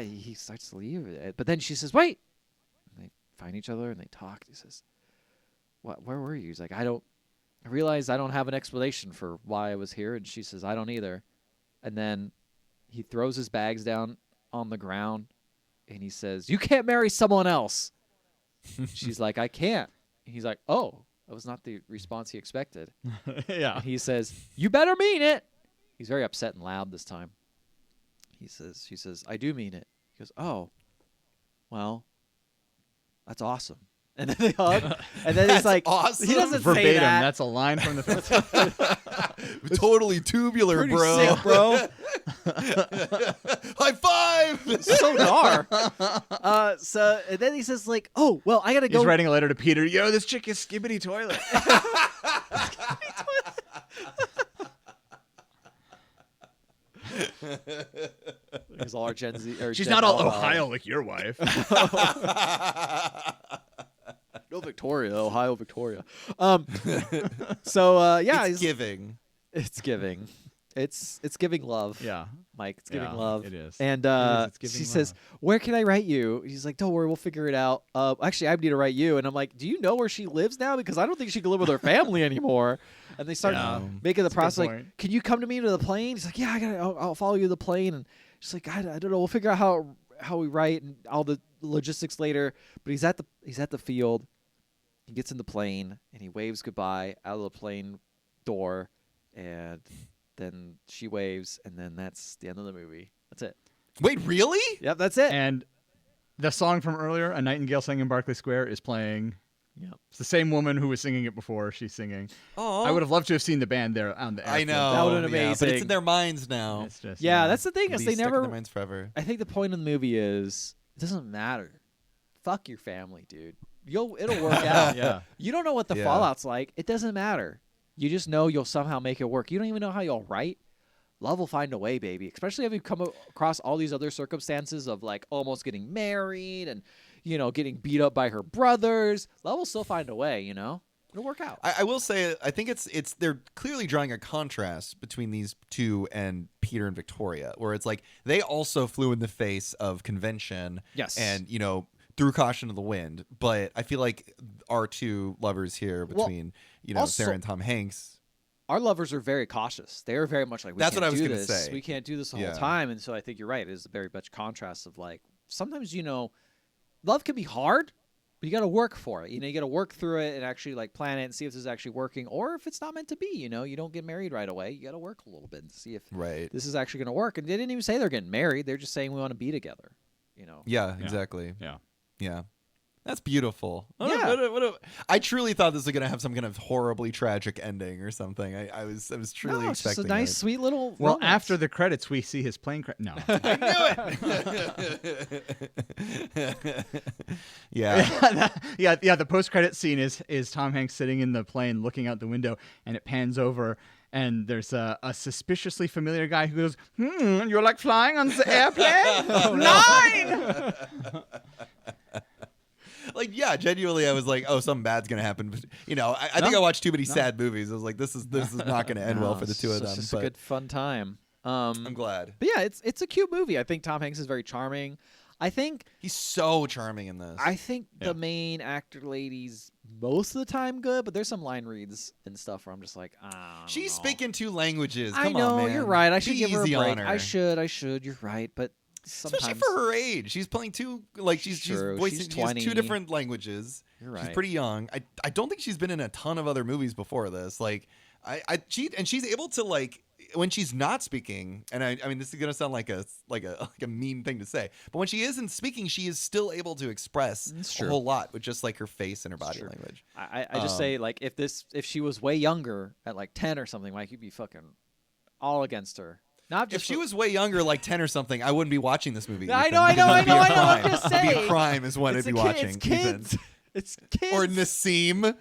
he starts to leave. But then she says, "Wait!" And they find each other and they talk. He says, "What? Where were you?" He's like, I realized I don't have an explanation for why I was here." And she says, "I don't either." And then he throws his bags down on the ground and he says, "You can't marry someone else." She's like, "I can't." He's like, oh, that was not the response he expected. Yeah. And he says, you better mean it. He's very upset and loud this time. She says, I do mean it. He goes, oh, well, that's awesome. And then they hug. And then he's like, awesome. He doesn't Verbatim. say that. That's a line from the film. Totally tubular, Pretty bro. sick, bro. High five. So dar. And then he says like, oh, well, I got to go. He's writing a letter to Peter. Yo, this chick is skibbity toilet. Because all our Gen Z. Or She's Gen not all Alpha. Ohio like your wife. No, Victoria, Ohio, Victoria. So yeah, It's giving. It's giving. It's giving love. Yeah. Mike, it's giving Yeah, love. it is. And It is, it's giving she love. says, "Where can I write you?" He's like, "Don't worry, we'll figure it out." Actually, I need to write you. And I'm like, "Do you know where she lives now? Because I don't think she can live with her family anymore." And they start Yeah. making the That's a good process like, point. "Can you come to me to the plane?" He's like, "Yeah, I'll follow you to the plane." And she's like, "I don't know. We'll figure out how we write and all the logistics later." But he's at the field. He gets in the plane and he waves goodbye out of the plane door, and then she waves, and then that's the end of the movie. That's it. Wait, really? Yep, that's it. And the song from earlier, A Nightingale Sang in Berkeley Square, is playing. Yep. It's the same woman who was singing it before. She's singing. Oh, I would have loved to have seen the band there on the I airfield. know. That would've been yeah, but it's amazing. in their minds now. It's just, Yeah, that's the thing It'll is be they stuck in never. their minds forever. I think the point of the movie is it doesn't matter. Fuck your family, dude. It'll work out. Yeah. You don't know what the Yeah. fallout's like. It doesn't matter. You just know you'll somehow make it work. You don't even know how you'll write. Love will find a way, baby. Especially if you come across all these other circumstances of like almost getting married and getting beat up by her brothers. Love will still find a way. It'll work out. I will say, I think it's they're clearly drawing a contrast between these two and Peter and Victoria, where it's like they also flew in the face of convention, Yes. and threw caution to the wind. But I feel like our two lovers here between also- Sarah and Tom Hanks. Our lovers are very cautious. They are very much like, That's what I was going gonna to say. We can't do this the Yeah. whole time. And so I think you're right. It is very much contrast of like, sometimes, love can be hard, but you got to work for it. You got to work through it and actually like plan it and see if this is actually working, or if it's not meant to be. You don't get married right away. You got to work a little bit and see if Right. this is actually going to work. And they didn't even say they're getting married. They're just saying we want to be together. Yeah, exactly. Yeah. Yeah. That's beautiful. Yeah. I truly thought this was going to have some kind of horribly tragic ending or something. I was truly No, it's just expecting a nice, it. sweet little. Well, romance. after the credits, we see his plane crash. No. I knew it. Yeah. yeah. The post-credit scene is Tom Hanks sitting in the plane, looking out the window, and it pans over, and there's a suspiciously familiar guy who goes, "You're like flying on the airplane? 9!" Like, yeah, genuinely, I was like, oh, something bad's gonna happen. But, I think I watched too many sad movies. I was like, this is not gonna end well for the two of them. It's just But a good fun time. I'm glad. But yeah, it's a cute movie. I think Tom Hanks is very charming. I think He's so charming in this. the main actor lady's most of the time good, but there's some line reads and stuff where I'm just like, She's know. speaking 2 languages. I Come know, on, man. you're right. I should Be give her a easy break. on her. I should. You're right, but sometimes Especially for her age. She's playing she's True, she's she's voicing 20. 2 different languages. You're right. She's pretty young. I don't think she's been in a ton of other movies before this. Like she's able to, like, when she's not speaking, and I mean this is gonna sound like a mean thing to say, but when she isn't speaking, she is still able to express It's a true. whole lot with just like her face and her body true. language. I just say like if she was way younger at like 10 or something, Mike, you'd be fucking all against her. Not just If she was way younger, like 10 or something, I wouldn't be watching this movie. I Ethan, know. because it'd be a I'm crime. just It'd be a saying. crime is what I'd be watching. It's kids. Ethan. It's kids. Or Nassim.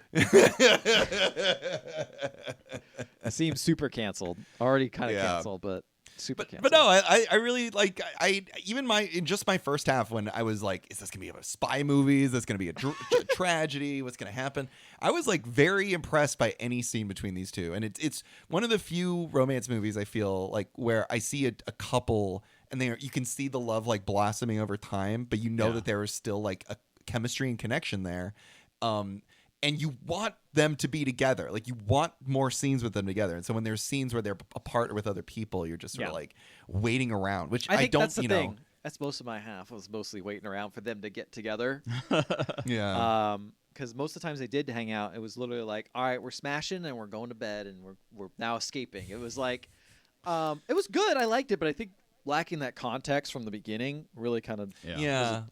Nassim super canceled. Already kind of Yeah. canceled, but super canceled. But no, I really like even in just my first half when I was like, is this gonna be a spy movie? Is this gonna be a tragedy? What's gonna happen? I was like very impressed by any scene between these two, and it's one of the few romance movies I feel like where I see a couple and you can see the love like blossoming over time, but you know that there is still like a chemistry and connection there. And you want them to be together. Like, you want more scenes with them together. And so when there's scenes where they're apart or with other people, you're just sort of like waiting around, which I think don't, that's the thing. That's most of my half. I was mostly waiting around for them to get together. Yeah. because most of the times they did hang out, it was literally like, all right, we're smashing and we're going to bed and we're now escaping. It was like, it was good. I liked it, but I think lacking that context from the beginning really kind of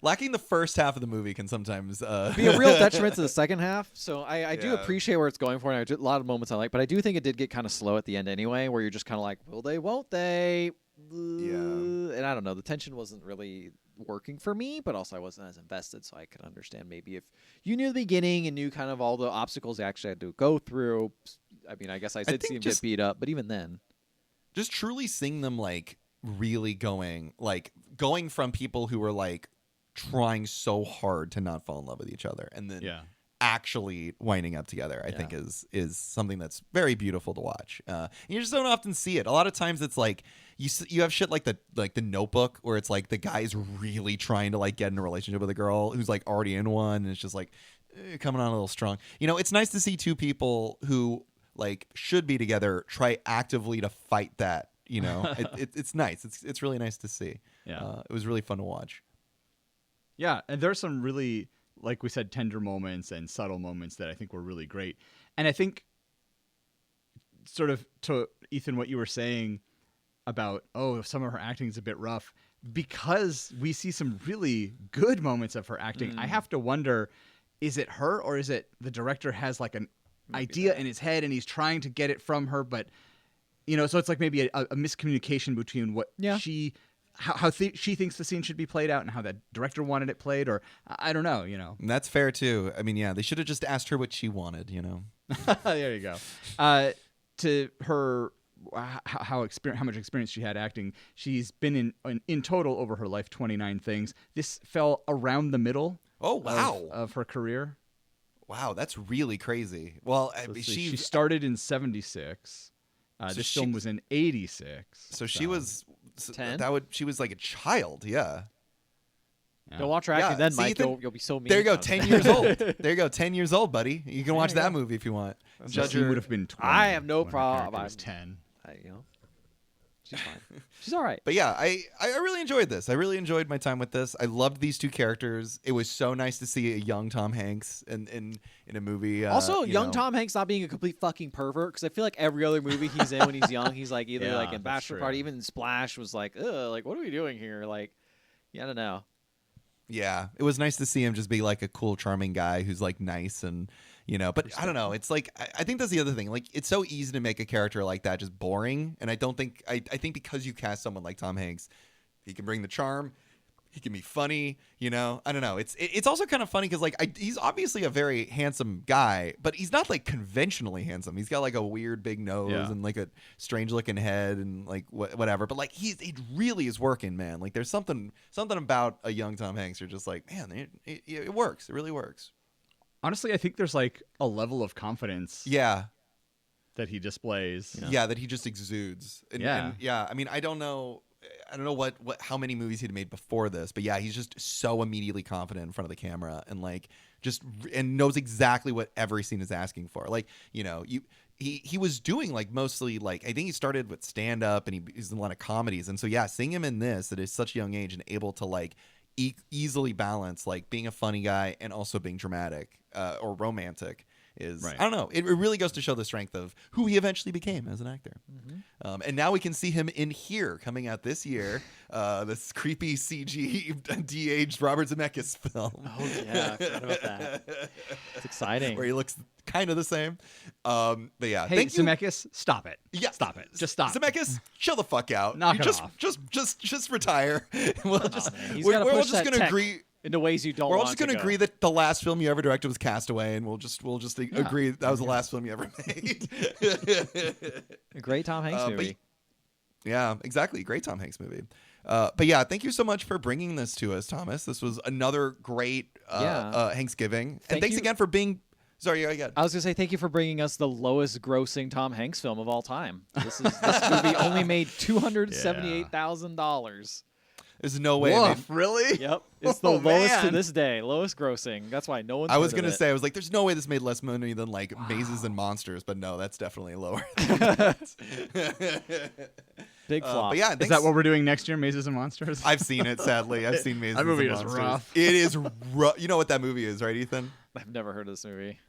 lacking the first half of the movie can sometimes be a real detriment to the second half. So I do appreciate where it's going for, and a lot of moments I like, but I do think it did get kind of slow at the end anyway, where you're just kind of like, will they, won't they? And I don't know, the tension wasn't really working for me, but also I wasn't as invested, so I could understand maybe if you knew the beginning and knew kind of all the obstacles they actually had to go through. I mean, I guess I did see him get beat up, but even then, just truly seeing them like really going from people who were like trying so hard to not fall in love with each other and then actually winding up together, I think is something that's very beautiful to watch. And you just don't often see it. A lot of times it's like you have shit like the Notebook, where it's like the guy's really trying to like get in a relationship with a girl who's like already in one, and it's just like coming on a little strong. You know, it's nice to see two people who like should be together try actively to fight that. You know, it's nice. It's really nice to see. Yeah, it was really fun to watch. Yeah, and there's some really, like we said, tender moments and subtle moments that I think were really great. And I think, sort of to Ethan, what you were saying about, some of her acting is a bit rough, because we see some really good moments of her acting. I have to wonder, is it her, or is it the director has like an idea in his head and he's trying to get it from her, but so it's like maybe a miscommunication between what she thinks the scene should be played out and how that director wanted it played, or I don't know, And that's fair too. I mean, they should have just asked her what she wanted, There you go. To her, how much experience she had acting. She's been in total over her life 29 things. This fell around the middle. Oh wow! Of her career. Wow, that's really crazy. Well, she started in 1976. This film was in 1986. So she was 10? She was like a child, yeah. Don't watch her acting then, Mike. You'll be so mean. There you go, 10 years old. There you go, 10 years old, buddy. You can watch that movie if you want. She would have been 20. I have no problem. I was 10. She's fine. She's all right. But yeah, I really enjoyed this. I really enjoyed my time with this. I loved these two characters. It was so nice to see a young Tom Hanks in a movie. Also, young Tom Hanks not being a complete fucking pervert, because I feel like every other movie he's in when he's young, he's like either like in Bachelor Party, even in Splash was like, ugh, like what are we doing here? Like, I don't know. Yeah, it was nice to see him just be like a cool, charming guy who's like nice and. But I don't know. It's like I think that's the other thing. Like, it's so easy to make a character like that just boring. And I don't think I think because you cast someone like Tom Hanks, he can bring the charm. He can be funny. I don't know. It's also kind of funny because like he's obviously a very handsome guy, but he's not like conventionally handsome. He's got like a weird big nose and like a strange looking head and like whatever. But like it really is working, man. Like there's something about a young Tom Hanks. You're just like, man, it works. It really works. Honestly, I think there's like a level of confidence that he displays. Yeah, that he just exudes. And I mean, I don't know what how many movies he'd made before this, but yeah, he's just so immediately confident in front of the camera and like and knows exactly what every scene is asking for. Like, he was doing like mostly like I think he started with stand up and he's in a lot of comedies. And so seeing him in this at such a young age and able to like easily balance like being a funny guy and also being dramatic or romantic is I don't know. It really goes to show the strength of who he eventually became as an actor. Mm-hmm. And now we can see him in Here coming out this year. This creepy CG de-aged Robert Zemeckis film. Oh yeah, I forgot about that. It's exciting. Where he looks kind of the same. But yeah, hey Zemeckis, stop it. Yeah, stop it. Just stop. Zemeckis, chill the fuck out. Knock it off. Just retire. We're just gonna agree. Into ways you don't. We're all want just going to agree that the last film you ever directed was Castaway, and we'll just agree that was the last film you ever made. A great Tom Hanks movie. Yeah, exactly. Great Tom Hanks movie. But yeah, thank you so much for bringing this to us, Thomas. This was another great Hanksgiving, and thanks again for being. Sorry, I was gonna say thank you for bringing us the lowest grossing Tom Hanks film of all time. This movie only made $278,000. There's no way. Really? Yep. It's the lowest to this day. Lowest grossing. That's why no one's I was going to say, I was like, there's no way this made less money than like Mazes and Monsters. But no, that's definitely lower. Big flop. But yeah, is that what we're doing next year, Mazes and Monsters? I've seen it, sadly. I've seen Mazes and Monsters. That movie is rough. It is rough. You know what that movie is, right, Ethan? I've never heard of this movie.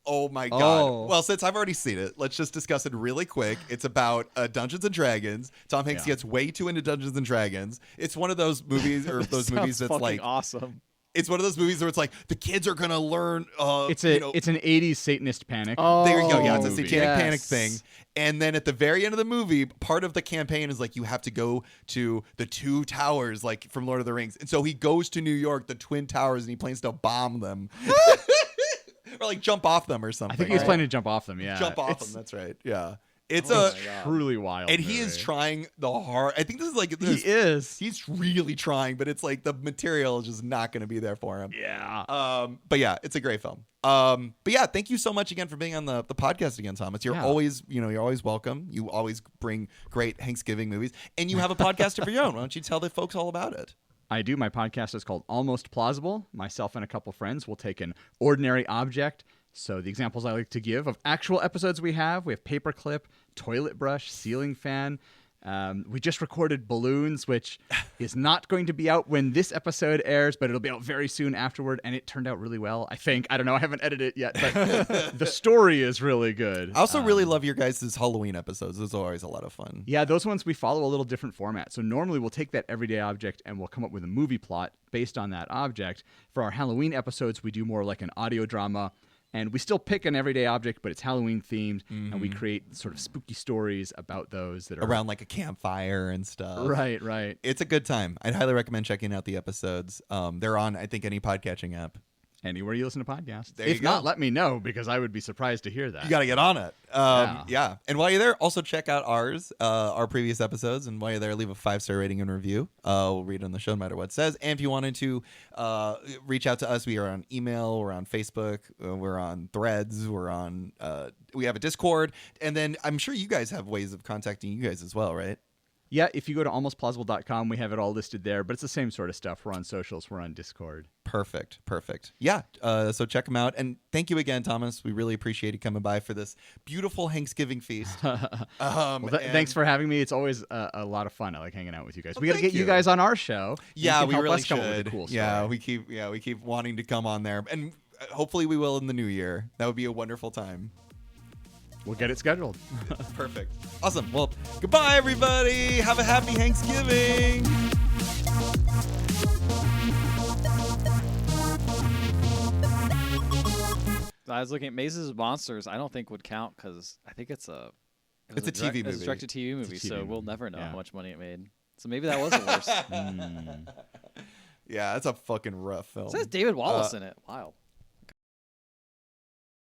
Oh my god. Oh. Well, since I've already seen it, let's just discuss it really quick. It's about Dungeons and Dragons. Tom Hanks gets way too into Dungeons and Dragons. It's one of those movies or those movies that's like awesome. It's one of those movies where it's like the kids are gonna learn. It's an 80s Satanist panic. Oh, there you go. Yeah, it's a movie. satanic panic thing. And then at the very end of the movie, part of the campaign is like you have to go to the 2 towers, like from Lord of the Rings. And so he goes to New York, the Twin Towers, and he plans to bomb them. Or like jump off them or something. I think he was planning to jump off them. Yeah, Jump off them. That's right. Yeah. It's truly wild. and he is trying the hard. I think this is like He is. He's really trying, but it's like the material is just not going to be there for him. Yeah. But yeah, it's a great film. But yeah, thank you so much again for being on the podcast again, Thomas. You're always, you're always welcome. You always bring great Hanksgiving movies, and you have a podcast of your own. Why don't you tell the folks all about it? I do. My podcast is called Almost Plausible. Myself and a couple friends will take an ordinary object. So the examples I like to give of actual episodes we have paperclip, toilet brush, ceiling fan. We just recorded balloons, which is not going to be out when this episode airs, but it'll be out very soon afterward. And it turned out really well, I think. I don't know. I haven't edited it yet, but the story is really good. I also really love your guys' Halloween episodes. Those are always a lot of fun. Yeah, those ones we follow a little different format. So normally we'll take that everyday object and we'll come up with a movie plot based on that object. For our Halloween episodes, we do more like an audio drama. And we still pick an everyday object, but it's Halloween themed, and we create sort of spooky stories about those that are around like a campfire and stuff. Right, right. It's a good time. I'd highly recommend checking out the episodes. They're on, I think, any podcatching app. Anywhere you listen to podcasts. There if you go. not, let me know because I would be surprised to hear that. You got to get on it. Yeah. And while you're there, also check out our previous episodes. And while you're there, leave a 5-star rating and review. We'll read it on the show no matter what it says. And if you wanted to reach out to us, we are on email, we're on Facebook, we're on Threads, we're on, we have a Discord. And then I'm sure you guys have ways of contacting you guys as well, right? Yeah, if you go to almostplausible.com, we have it all listed there, but it's the same sort of stuff. We're on socials, we're on Discord. Perfect. Yeah, so check them out. And thank you again, Thomas. We really appreciate you coming by for this beautiful Hanksgiving feast. Thanks for having me. It's always a lot of fun. I like hanging out with you guys. Well, we got to get you guys on our show. Yeah, we really should. Cool we keep wanting to come on there. And hopefully we will in the new year. That would be a wonderful time. We'll get it scheduled. Perfect. Awesome. Well, goodbye, everybody. Have a happy Hanksgiving. I was looking at Mazes of Monsters. I don't think would count because I think it's a TV movie. It's a direct-to-TV movie, so movie. we'll never know how much money it made. So maybe that wasn't worse. Yeah, that's a fucking rough film. It says David Wallace in it. Wow.